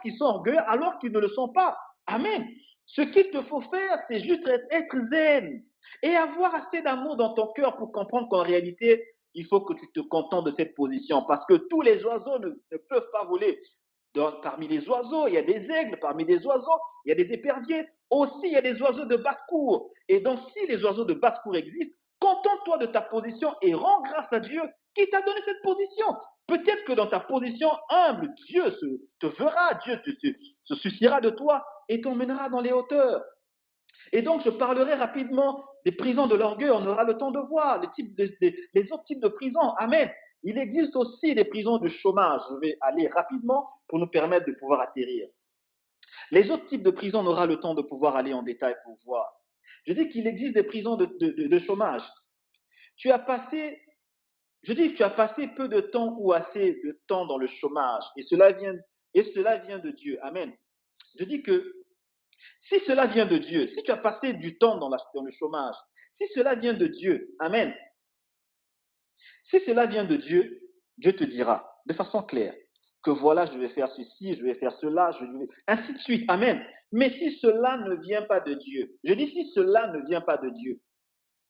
qu'ils sont orgueilleux alors qu'ils ne le sont pas. Amen. Ce qu'il te faut faire, c'est juste être zen et avoir assez d'amour dans ton cœur pour comprendre qu'en réalité, il faut que tu te contentes de cette position parce que tous les oiseaux ne peuvent pas voler. Parmi les oiseaux, il y a des aigles, parmi les oiseaux, il y a des éperviers, aussi il y a des oiseaux de basse-cour. Et donc, si les oiseaux de basse-cour existent, contente-toi de ta position et rends grâce à Dieu qui t'a donné cette position. Peut-être que dans ta position humble, Dieu te verra, Dieu se souciera de toi et t'emmènera dans les hauteurs. Et donc, je parlerai rapidement des prisons de l'orgueil. On aura le temps de voir les autres types de prisons. Amen. Il existe aussi des prisons de chômage. Je vais aller rapidement pour nous permettre de pouvoir atterrir. Les autres types de prisons, on aura le temps de pouvoir aller en détail pour voir. Je dis qu'il existe des prisons de chômage. Tu as passé, je dis que tu as passé peu de temps ou assez de temps dans le chômage et cela vient de Dieu. Amen. Je dis que si cela vient de Dieu, si tu as passé du temps dans le chômage, si cela vient de Dieu, Amen. Si cela vient de Dieu, Dieu te dira de façon claire que voilà, je vais faire ceci, je vais faire cela, ainsi de suite. Amen. Mais si cela ne vient pas de Dieu, je dis si cela ne vient pas de Dieu,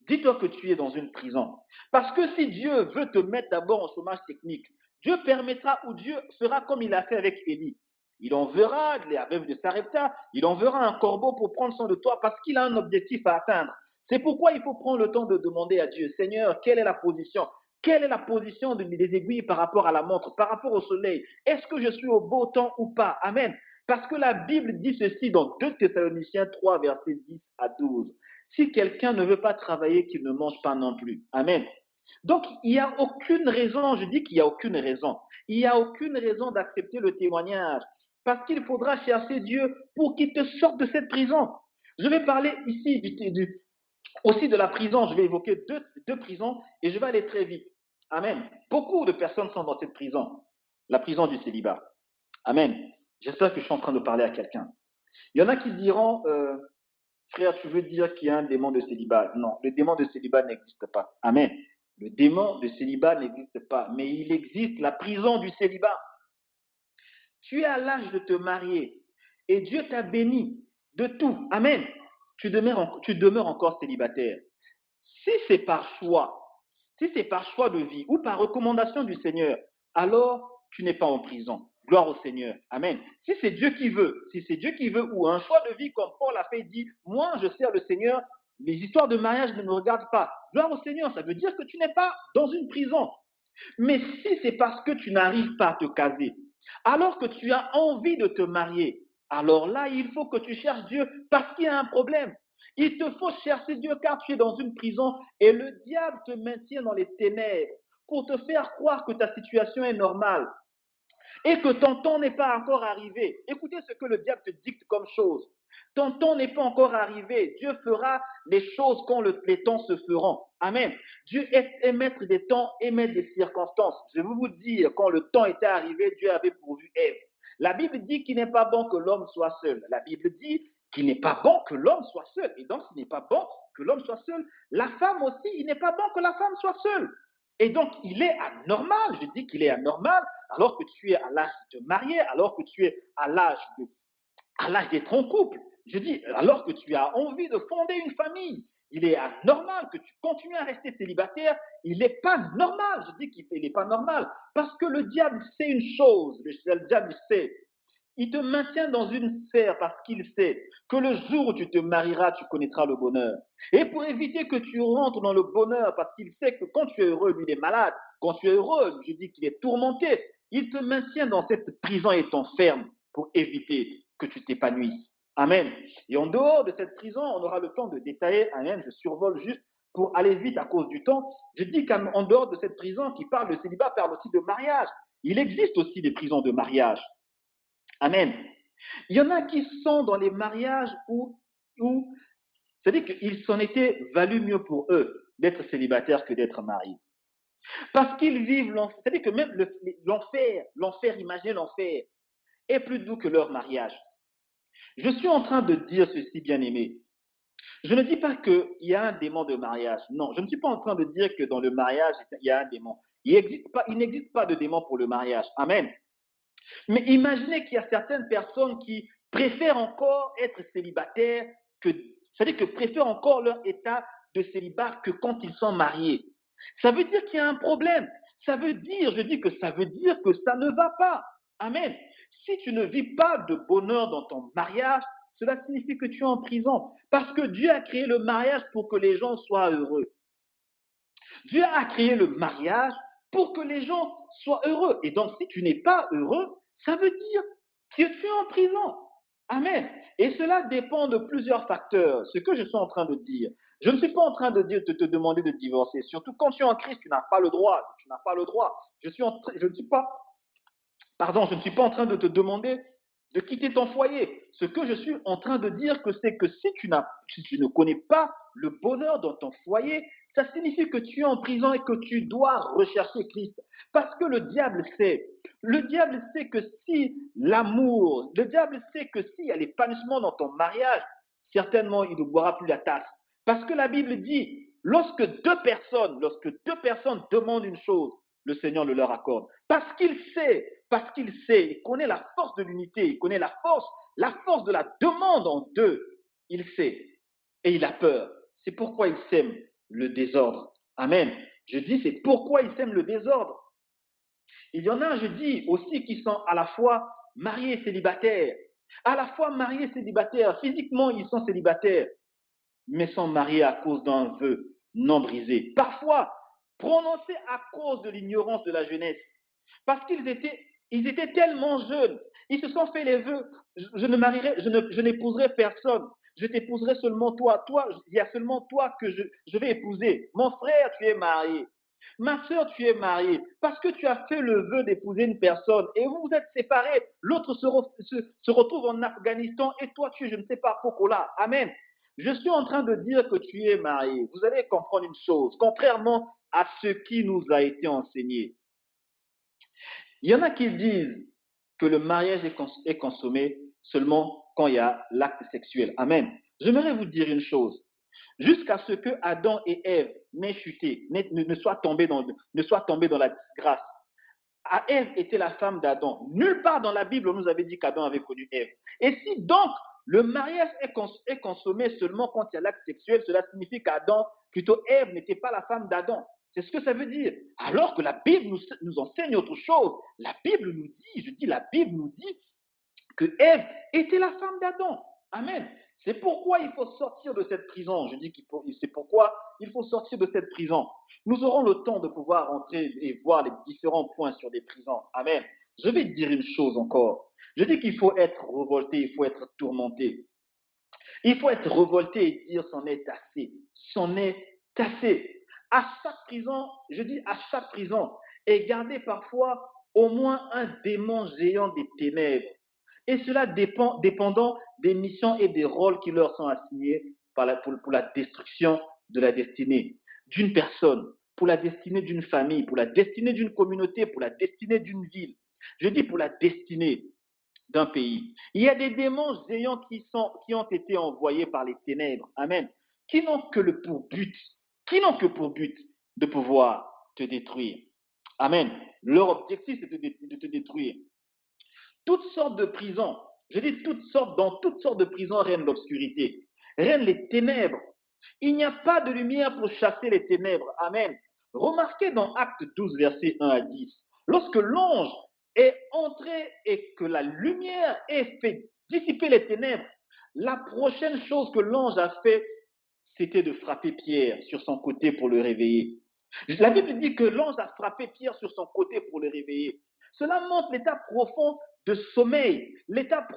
dis-toi que tu es dans une prison. Parce que si Dieu veut te mettre d'abord en chômage technique, Dieu permettra ou Dieu fera comme il a fait avec Élie. Il enverra la veuve de Sarepta, il enverra un corbeau pour prendre soin de toi parce qu'il a un objectif à atteindre. C'est pourquoi il faut prendre le temps de demander à Dieu, Seigneur, quelle est la position? Quelle est la position des aiguilles par rapport à la montre, par rapport au soleil? Est-ce que je suis au beau temps ou pas? Amen. Parce que la Bible dit ceci dans 2 Thessaloniciens 3, versets 10 à 12. Si quelqu'un ne veut pas travailler, qu'il ne mange pas non plus. Amen. Donc, il n'y a aucune raison, je dis qu'il n'y a aucune raison. Il n'y a aucune raison d'accepter le témoignage. Parce qu'il faudra chercher Dieu pour qu'il te sorte de cette prison. Je vais parler ici aussi de la prison. Je vais évoquer deux prisons et je vais aller très vite. Amen. Beaucoup de personnes sont dans cette prison. La prison du célibat. Amen. J'espère que je suis en train de parler à quelqu'un. Il y en a qui diront, frère, tu veux dire qu'il y a un démon de célibat? Non, le démon de célibat n'existe pas. Amen. Le démon de célibat n'existe pas, mais il existe la prison du célibat. Tu es à l'âge de te marier et Dieu t'a béni de tout. Amen. Tu demeures encore célibataire. Si c'est par choix, si c'est par choix de vie ou par recommandation du Seigneur, alors tu n'es pas en prison. Gloire au Seigneur. Amen. Si c'est Dieu qui veut, ou un choix de vie comme Paul a fait, dit, moi je sers le Seigneur, les histoires de mariage ne me regardent pas. Gloire au Seigneur, ça veut dire que tu n'es pas dans une prison. Mais si c'est parce que tu n'arrives pas à te caser, alors que tu as envie de te marier, alors là, il faut que tu cherches Dieu parce qu'il y a un problème. Il te faut chercher Dieu car tu es dans une prison et le diable te maintient dans les ténèbres pour te faire croire que ta situation est normale et que ton temps n'est pas encore arrivé. Écoutez ce que le diable te dicte comme chose. Ton temps n'est pas encore arrivé. Dieu fera les choses quand les temps se feront. Amen. Dieu est maître des temps et maître des circonstances. Je vais vous dire, quand le temps était arrivé, Dieu avait pourvu Ève. La Bible dit qu'il n'est pas bon que l'homme soit seul. La Bible dit qu'il n'est pas bon que l'homme soit seul. Et donc, s'il n'est pas bon que l'homme soit seul, la femme aussi, il n'est pas bon que la femme soit seule. Et donc, il est anormal, je dis qu'il est anormal, alors que tu es à l'âge de te marier, alors que tu es à l'âge d'être en couple. Je dis, alors que tu as envie de fonder une famille, il est anormal que tu continues à rester célibataire. Il n'est pas normal, je dis qu'il n'est pas normal, parce que le diable sait une chose, le diable sait. Il te maintient dans une sphère parce qu'il sait que le jour où tu te marieras, tu connaîtras le bonheur. Et pour éviter que tu rentres dans le bonheur, parce qu'il sait que quand tu es heureux, lui il est malade. Quand tu es heureux, je dis qu'il est tourmenté. Il te maintient dans cette prison et t'enferme pour éviter que tu t'épanouisses. Amen. Et en dehors de cette prison, on aura le temps de détailler. Amen. Je survole juste pour aller vite à cause du temps. Je dis qu'en dehors de cette prison qui parle de célibat, parle aussi de mariage. Il existe aussi des prisons de mariage. Amen. Il y en a qui sont dans les mariages où c'est-à-dire qu'il s'en était valu mieux pour eux d'être célibataires que d'être mariés. Parce qu'ils vivent l'enfer. C'est-à-dire que même l'enfer, imaginez l'enfer, est plus doux que leur mariage. Je suis en train de dire ceci, bien aimé. Je ne dis pas qu'il y a un démon de mariage. Non, je ne suis pas en train de dire que dans le mariage, il y a un démon. Il n'existe pas de démon pour le mariage. Amen. Mais imaginez qu'il y a certaines personnes qui préfèrent encore être célibataires c'est-à-dire que préfèrent encore leur état de célibat que quand ils sont mariés. Ça veut dire qu'il y a un problème. Je dis que ça veut dire que ça ne va pas. Amen. Si tu ne vis pas de bonheur dans ton mariage, cela signifie que tu es en prison. Parce que Dieu a créé le mariage pour que les gens soient heureux. Dieu a créé le mariage pour que les gens soient heureux. Et donc, si tu n'es pas heureux, ça veut dire que tu es en prison. Amen. Et cela dépend de plusieurs facteurs. Ce que je suis en train de dire. Je ne suis pas en train de te demander de divorcer. Surtout quand tu es en Christ, tu n'as pas le droit. Tu n'as pas le droit. Je ne suis pas en train de te demander de quitter ton foyer. Ce que je suis en train de dire, c'est que si tu ne connais pas le bonheur dans ton foyer, ça signifie que tu es en prison et que tu dois rechercher Christ. Parce que le diable sait que si l'amour, le diable sait que s'il y a l'épanouissement dans ton mariage, certainement il ne boira plus la tasse. Parce que la Bible dit, lorsque deux personnes demandent une chose, le Seigneur le leur accorde. Parce qu'il sait, il connaît la force de l'unité, il connaît la force de la demande en deux. Il sait et il a peur. C'est pourquoi il sème le désordre. Amen. Je dis, c'est pourquoi il sème le désordre. Il y en a, je dis, aussi qui sont à la fois mariés et célibataires. À la fois mariés et célibataires. Physiquement, ils sont célibataires, mais sont mariés à cause d'un vœu non brisé. Parfois, prononcé à cause de l'ignorance de la jeunesse. Parce ils étaient tellement jeunes. Ils se sont fait les vœux. Je n'épouserai personne. Je t'épouserai seulement toi. Il y a seulement toi que je vais épouser. Mon frère, tu es marié. Ma soeur, tu es mariée. Parce que tu as fait le vœu d'épouser une personne et vous vous êtes séparés. L'autre se retrouve en Afghanistan et toi, tu es, je ne sais pas, Pokola. Amen. Je suis en train de dire que tu es marié. Vous allez comprendre une chose, contrairement à ce qui nous a été enseigné. Il y en a qui disent que le mariage est consommé seulement quand il y a l'acte sexuel. Amen. J'aimerais vous dire une chose. Jusqu'à ce que Adam et Ève n'aient chuté, ne soient tombés dans la disgrâce. Ève était la femme d'Adam. Nulle part dans la Bible on nous avait dit qu'Adam avait connu Ève. Et si donc le mariage est consommé seulement quand il y a l'acte sexuel, cela signifie qu'Adam, plutôt Ève, n'était pas la femme d'Adam. C'est ce que ça veut dire. Alors que la Bible nous enseigne autre chose. La Bible nous dit que Ève était la femme d'Adam. Amen. C'est pourquoi il faut sortir de cette prison. C'est pourquoi il faut sortir de cette prison. Nous aurons le temps de pouvoir entrer et voir les différents points sur des prisons. Amen. Je vais te dire une chose encore. Je dis qu'il faut être révolté, il faut être tourmenté. Il faut être révolté et dire c'en est assez. C'en est assez. À chaque prison, je dis à chaque prison, et gardez parfois au moins un démon géant des ténèbres. Et cela dépendant des missions et des rôles qui leur sont assignés pour la destruction de la destinée d'une personne, pour la destinée d'une famille, pour la destinée d'une communauté, pour la destinée d'une ville. Je dis pour la destinée d'un pays. Il y a des démons géants qui ont été envoyés par les ténèbres, amen, qui n'ont que pour but de pouvoir te détruire. Amen. Leur objectif, c'est de te détruire. Toutes sortes de prisons, je dis dans toutes sortes de prisons règne l'obscurité, règnent les ténèbres. Il n'y a pas de lumière pour chasser les ténèbres. Amen. Remarquez dans Acte 12, versets 1 à 10, lorsque l'ange est entré et que la lumière ait fait dissiper les ténèbres, la prochaine chose que l'ange a fait, c'était de frapper Pierre sur son côté pour le réveiller. La Bible dit que l'ange a frappé Pierre sur son côté pour le réveiller. Cela montre l'état profond de sommeil, l'état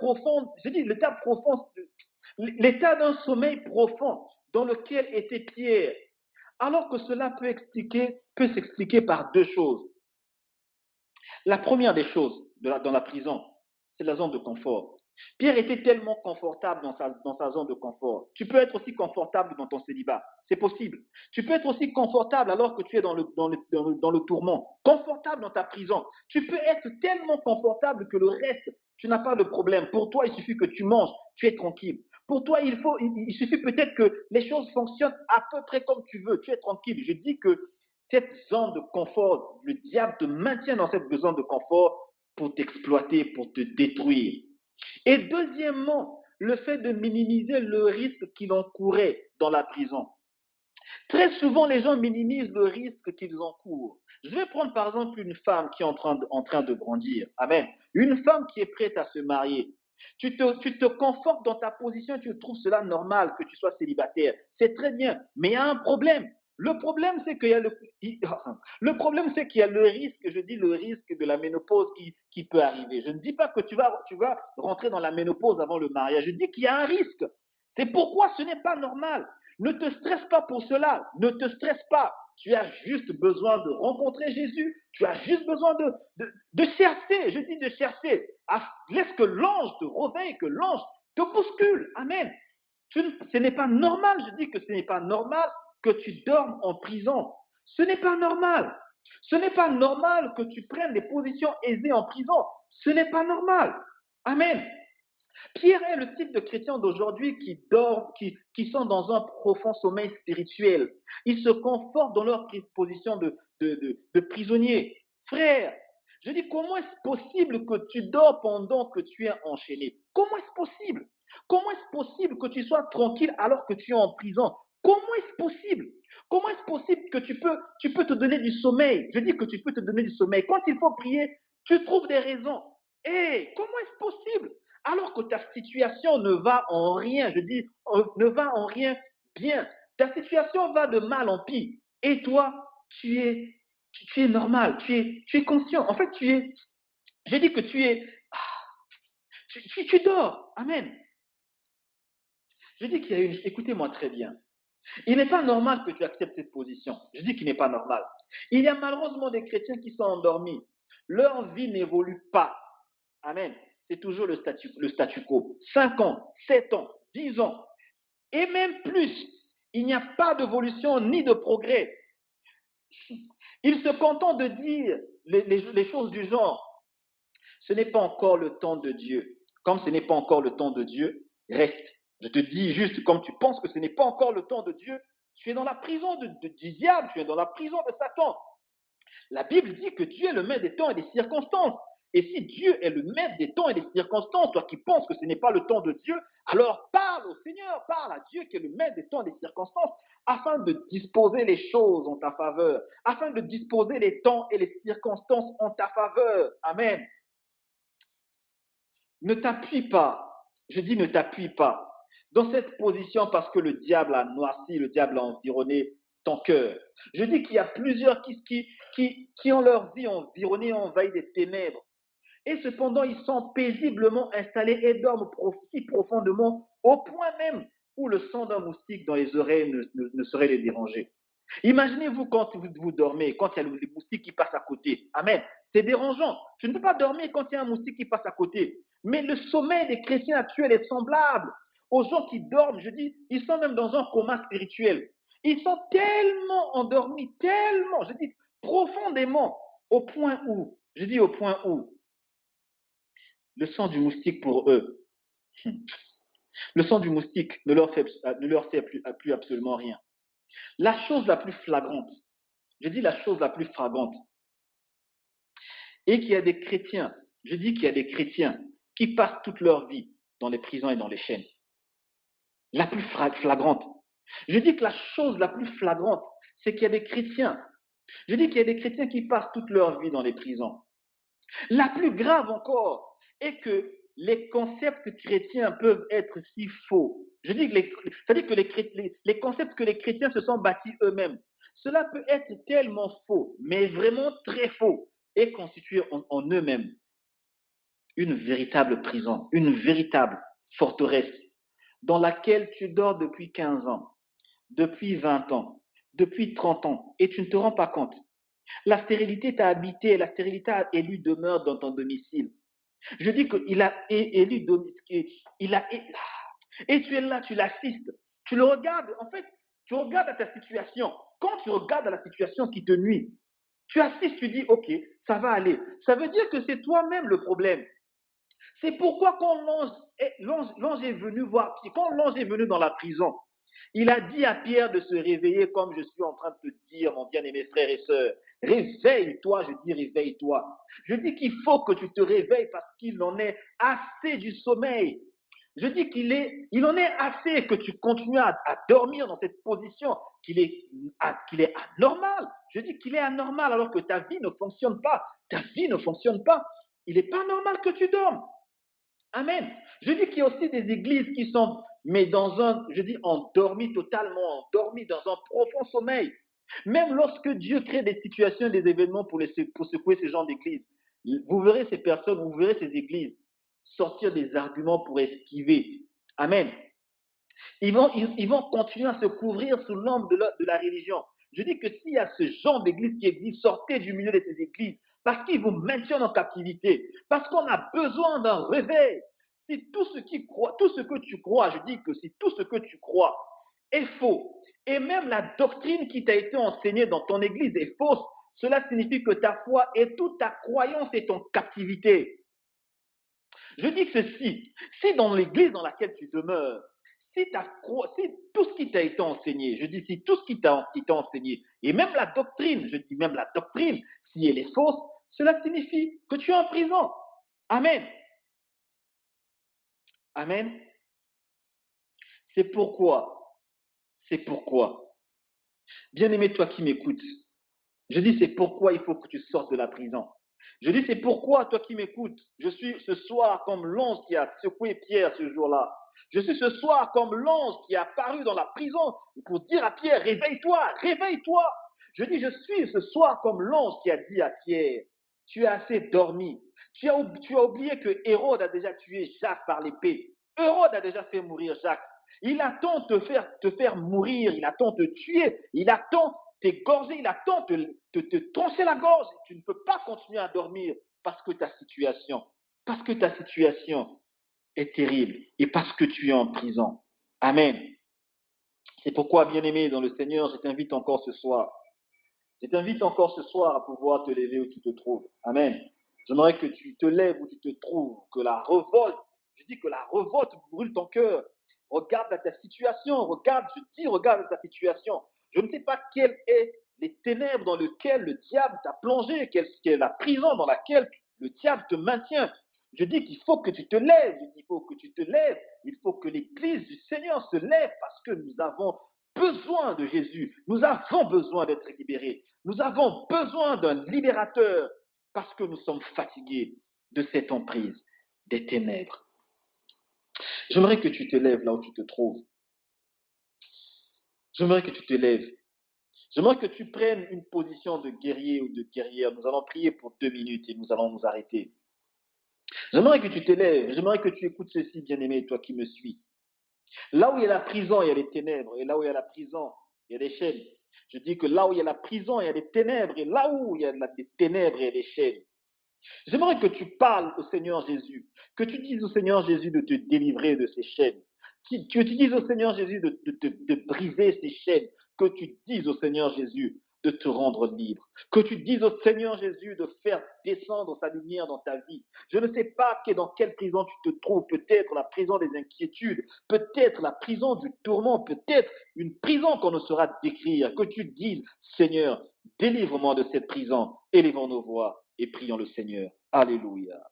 d'un sommeil profond dans lequel était Pierre. Alors que cela peut s'expliquer par deux choses. La première des choses dans la prison, c'est la zone de confort. Pierre était tellement confortable dans sa zone de confort. Tu peux être aussi confortable dans ton célibat. C'est possible. Tu peux être aussi confortable alors que tu es dans le tourment. Confortable dans ta prison. Tu peux être tellement confortable que le reste, tu n'as pas de problème. Pour toi, il suffit que tu manges, tu es tranquille. Pour toi, il suffit peut-être que les choses fonctionnent à peu près comme tu veux. Tu es tranquille. Je dis que cette zone de confort, le diable te maintient dans cette zone de confort pour t'exploiter, pour te détruire. Et deuxièmement, le fait de minimiser le risque qu'il encourrait dans la prison. Très souvent, les gens minimisent le risque qu'ils encourent. Je vais prendre par exemple une femme qui est en train de grandir. Amen. Une femme qui est prête à se marier. Tu te confortes dans ta position, tu trouves cela normal que tu sois célibataire. C'est très bien, mais il y a un problème. Le problème, c'est qu'il y a le risque, je dis le risque de la ménopause qui peut arriver. Je ne dis pas que tu vas rentrer dans la ménopause avant le mariage. Je dis qu'il y a un risque. C'est pourquoi ce n'est pas normal. Ne te stresse pas pour cela. Ne te stresse pas. Tu as juste besoin de rencontrer Jésus. Tu as juste besoin de chercher. Je dis de chercher. Laisse que l'ange te réveille, que l'ange te bouscule. Amen. Ce n'est pas normal, je dis que ce n'est pas normal que tu dormes en prison. Ce n'est pas normal. Ce n'est pas normal que tu prennes des positions aisées en prison. Ce n'est pas normal. Amen. Pierre est le type de chrétien d'aujourd'hui qui dorment, qui sont dans un profond sommeil spirituel. Ils se confortent dans leur position de prisonnier. Frère, je dis, comment est-ce possible que tu dors pendant que tu es enchaîné? Comment est-ce possible? Comment est-ce possible que tu sois tranquille alors que tu es en prison? Comment est-ce possible? Comment est-ce possible que tu peux te donner du sommeil? Je dis que tu peux te donner du sommeil. Quand il faut prier, tu trouves des raisons. Hé, comment est-ce possible? Alors que ta situation ne va en rien, je dis, ne va en rien bien. Ta situation va de mal en pire. Et toi, tu es normal, tu es conscient. En fait, je dis que tu dors. Amen. Je dis qu'il y a une, écoutez-moi très bien. Il n'est pas normal que tu acceptes cette position. Je dis qu'il n'est pas normal. Il y a malheureusement des chrétiens qui sont endormis. Leur vie n'évolue pas. Amen. C'est toujours le statu quo. 5 ans, 7 ans, 10 ans, et même plus. Il n'y a pas d'évolution ni de progrès. Ils se contentent de dire les choses du genre. Ce n'est pas encore le temps de Dieu. Comme ce n'est pas encore le temps de Dieu, reste. Je te dis juste, comme tu penses que ce n'est pas encore le temps de Dieu, tu es dans la prison du diable, tu es dans la prison de Satan. La Bible dit que Dieu est le maître des temps et des circonstances. Et si Dieu est le maître des temps et des circonstances, toi qui penses que ce n'est pas le temps de Dieu, alors parle au Seigneur, parle à Dieu qui est le maître des temps et des circonstances, afin de disposer les choses en ta faveur, afin de disposer les temps et les circonstances en ta faveur. Amen. Ne t'appuie pas, je dis ne t'appuie pas, dans cette position parce que le diable a noirci, le diable a environné ton cœur. Je dis qu'il y a plusieurs qui ont leur vie environnée, envahie des ténèbres. Et cependant, ils sont paisiblement installés et dorment si profondément, au point même où le son d'un moustique dans les oreilles ne saurait les déranger. Imaginez-vous quand vous dormez, quand il y a les moustiques qui passent à côté. Amen. C'est dérangeant. Tu ne peux pas dormir quand il y a un moustique qui passe à côté. Mais le sommeil des chrétiens actuels est semblable aux gens qui dorment. Je dis, ils sont même dans un coma spirituel. Ils sont tellement endormis, tellement, je dis, profondément, au point où, le sang du moustique pour eux, le sang du moustique ne leur fait plus absolument rien. La chose la plus flagrante, je dis la chose la plus flagrante, et qu'il y a des chrétiens, je dis qu'il y a des chrétiens qui passent toute leur vie dans les prisons et dans les chaînes. La plus flagrante. Je dis que la chose la plus flagrante, c'est qu'il y a des chrétiens. Je dis qu'il y a des chrétiens qui passent toute leur vie dans les prisons. La plus grave encore est que les concepts chrétiens peuvent être si faux. Je dis que c'est-à-dire que les concepts que les chrétiens se sont bâtis eux-mêmes, cela peut être tellement faux, mais vraiment très faux, et constituer en eux-mêmes une véritable prison, une véritable forteresse dans laquelle tu dors depuis 15 ans, depuis 20 ans, depuis 30 ans, et tu ne te rends pas compte. La stérilité t'a habité, la stérilité a élu demeure dans ton domicile. Je dis qu'il a élu domicile, et tu es là, tu l'assistes, tu le regardes, en fait, tu regardes à ta situation. Quand tu regardes à la situation qui te nuit, tu assistes, tu dis, ok, ça va aller. Ça veut dire que c'est toi-même le problème. C'est pourquoi quand l'ange est venu voir, quand l'ange est venu dans la prison, il a dit à Pierre de se réveiller comme je suis en train de te dire, mon bien-aimé frère et sœur. Réveille-toi, je dis réveille-toi. Je dis qu'il faut que tu te réveilles parce qu'il en est assez du sommeil. Je dis qu'il en est assez que tu continues à dormir dans cette position, qu'il est anormal. Je dis qu'il est anormal alors que ta vie ne fonctionne pas. Ta vie ne fonctionne pas. Il n'est pas normal que tu dormes. Amen. Je dis qu'il y a aussi des églises qui sont, mais endormies, totalement endormies, dans un profond sommeil. Même lorsque Dieu crée des situations, des événements pour secouer ces gens d'église, vous verrez ces personnes, vous verrez ces églises sortir des arguments pour esquiver. Amen. Ils vont continuer à se couvrir sous l'ombre de la religion. Je dis que s'il y a ce genre d'église qui existe, sortez du milieu de ces églises parce qu'ils vous maintiennent en captivité, parce qu'on a besoin d'un réveil. Si tout ce qui croit, tout ce que tu crois, je dis que si tout ce que tu crois est faux, et même la doctrine qui t'a été enseignée dans ton église est fausse, cela signifie que ta foi et toute ta croyance est en captivité. Je dis que ceci, si dans l'église dans laquelle tu demeures, si tout ce qui t'a été enseigné, je dis si tout ce qui t'a enseigné, et même la doctrine, je dis même la doctrine, si elle est fausse, cela signifie que tu es en prison. Amen. Amen. C'est pourquoi, c'est pourquoi, bien-aimé toi qui m'écoutes, je dis c'est pourquoi il faut que tu sortes de la prison. Je dis c'est pourquoi toi qui m'écoutes, je suis ce soir comme l'ange qui a secoué Pierre ce jour-là. Je suis ce soir comme l'ange qui est apparu dans la prison pour dire à Pierre, réveille-toi, réveille-toi. Je dis, je suis ce soir comme l'ange qui a dit à Pierre, tu as assez dormi. Tu as oublié que Hérode a déjà tué Jacques par l'épée. Hérode a déjà fait mourir Jacques. Il attend te faire mourir, il attend te tuer, il attend t'égorger, il attend te trancher la gorge. Tu ne peux pas continuer à dormir parce que ta situation est terrible et parce que tu es en prison. Amen. C'est pourquoi, bien-aimé dans le Seigneur, je t'invite encore ce soir. Je t'invite encore ce soir à pouvoir te lever où tu te trouves. Amen. J'aimerais que tu te lèves où tu te trouves, que la révolte, je dis que la révolte brûle ton cœur. Regarde à ta situation, regarde à ta situation. Je ne sais pas quelles sont les ténèbres dans lesquelles le diable t'a plongé, quelle est la prison dans laquelle le diable te maintient. Je dis qu'il faut que tu te lèves, je dis qu'il faut que tu te lèves, il faut que l'Église du Seigneur se lève parce que nous avons besoin de Jésus, nous avons besoin d'être libérés, nous avons besoin d'un libérateur parce que nous sommes fatigués de cette emprise des ténèbres. J'aimerais que tu te lèves là où tu te trouves. J'aimerais que tu te lèves. J'aimerais que tu prennes une position de guerrier ou de guerrière. Nous allons prier pour 2 minutes et nous allons nous arrêter. J'aimerais que tu te lèves. J'aimerais que tu écoutes ceci, bien-aimé, toi qui me suis. Là où il y a la prison, il y a les ténèbres. Et là où il y a la prison, il y a des chaînes. Je dis que là où il y a la prison, il y a des ténèbres. Et là où il y a des ténèbres, il y a des chaînes. J'aimerais que tu parles au Seigneur Jésus, que tu dises au Seigneur Jésus de te délivrer de ces chaînes, que tu dises au Seigneur Jésus de briser ces chaînes, que tu dises au Seigneur Jésus de te rendre libre, que tu dises au Seigneur Jésus de faire descendre sa lumière dans ta vie. Je ne sais pas dans quelle prison tu te trouves, peut-être la prison des inquiétudes, peut-être la prison du tourment, peut-être une prison qu'on ne saura décrire, que tu dises, Seigneur, délivre-moi de cette prison, élevons nos voix et prions le Seigneur. Alléluia.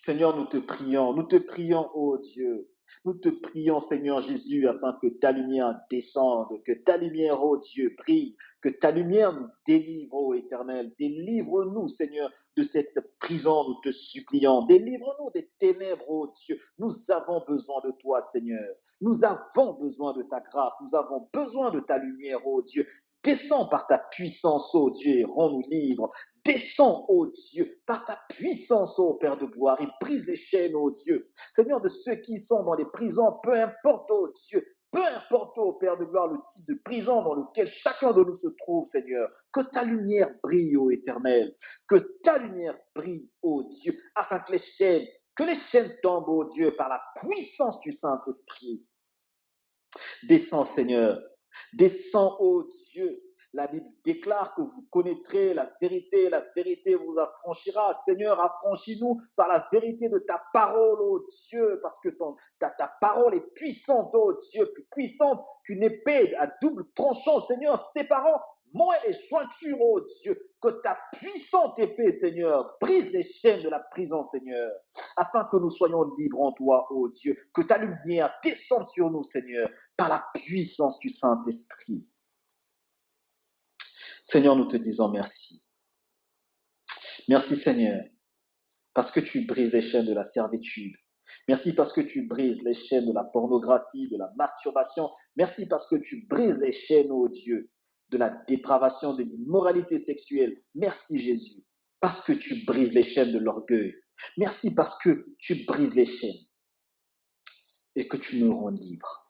Seigneur, nous te prions, ô Dieu. Nous te prions, Seigneur Jésus, afin que ta lumière descende, que ta lumière, ô Dieu, brille, que ta lumière nous délivre, ô Éternel. Délivre-nous, Seigneur, de cette prison, nous te supplions. Délivre-nous des ténèbres, ô Dieu. Nous avons besoin de toi, Seigneur. Nous avons besoin de ta grâce. Nous avons besoin de ta lumière, ô Dieu. Descends par ta puissance, ô Dieu, et rends-nous libres. Descends, ô Dieu, par ta puissance, ô Père de gloire, et brise les chaînes, ô Dieu. Seigneur, de ceux qui sont dans les prisons, peu importe, ô Dieu, peu importe, ô Père de gloire, le type de prison dans lequel chacun de nous se trouve, Seigneur, que ta lumière brille, ô Éternel, que ta lumière brille, ô Dieu, afin que les chaînes tombent, ô Dieu, par la puissance du Saint-Esprit. Descends, Seigneur. Descends, ô Dieu. La Bible déclare que vous connaîtrez la vérité vous affranchira. Seigneur, affranchis-nous par la vérité de ta parole, ô Dieu, parce que ta parole est puissante, ô Dieu, plus puissante qu'une épée à double tranchant, Seigneur, séparant moi et les jointures, ô Dieu, que ta puissante épée, Seigneur, brise les chaînes de la prison, Seigneur, afin que nous soyons libres en toi, ô Dieu, que ta lumière descende sur nous, Seigneur, par la puissance du Saint-Esprit. Seigneur, nous te disons merci. Merci, Seigneur, parce que tu brises les chaînes de la servitude. Merci parce que tu brises les chaînes de la pornographie, de la masturbation. Merci parce que tu brises les chaînes, ô Dieu, de la dépravation, de l'immoralité sexuelle. Merci, Jésus, parce que tu brises les chaînes de l'orgueil. Merci parce que tu brises les chaînes et que tu nous rends libres.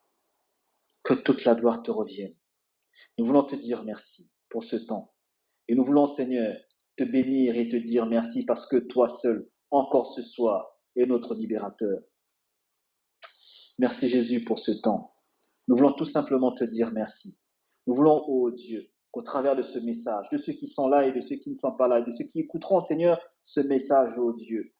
Que toute la gloire te revienne. Nous voulons te dire merci pour ce temps. Et nous voulons, Seigneur, te bénir et te dire merci parce que toi seul, encore ce soir, es notre libérateur. Merci Jésus pour ce temps. Nous voulons tout simplement te dire merci. Nous voulons, ô Dieu, qu'au travers de ce message, de ceux qui sont là et de ceux qui ne sont pas là, et de ceux qui écouteront, Seigneur, ce message, ô Dieu,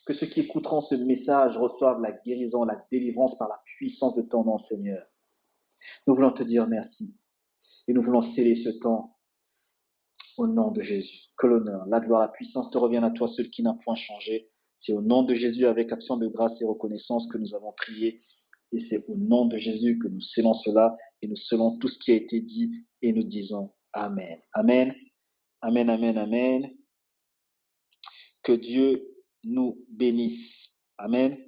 que ceux qui écouteront ce message reçoivent la guérison, la délivrance par la puissance de ton nom, Seigneur. Nous voulons te dire merci et nous voulons sceller ce temps au nom de Jésus. Que l'honneur, la gloire, la puissance te reviennent à toi, seul qui n'a point changé. C'est au nom de Jésus, avec action de grâce et reconnaissance, que nous avons prié. Et c'est au nom de Jésus que nous scellons cela et nous scellons tout ce qui a été dit et nous disons Amen. Amen. Amen, amen, amen. Que Dieu nous bénisse. Amen.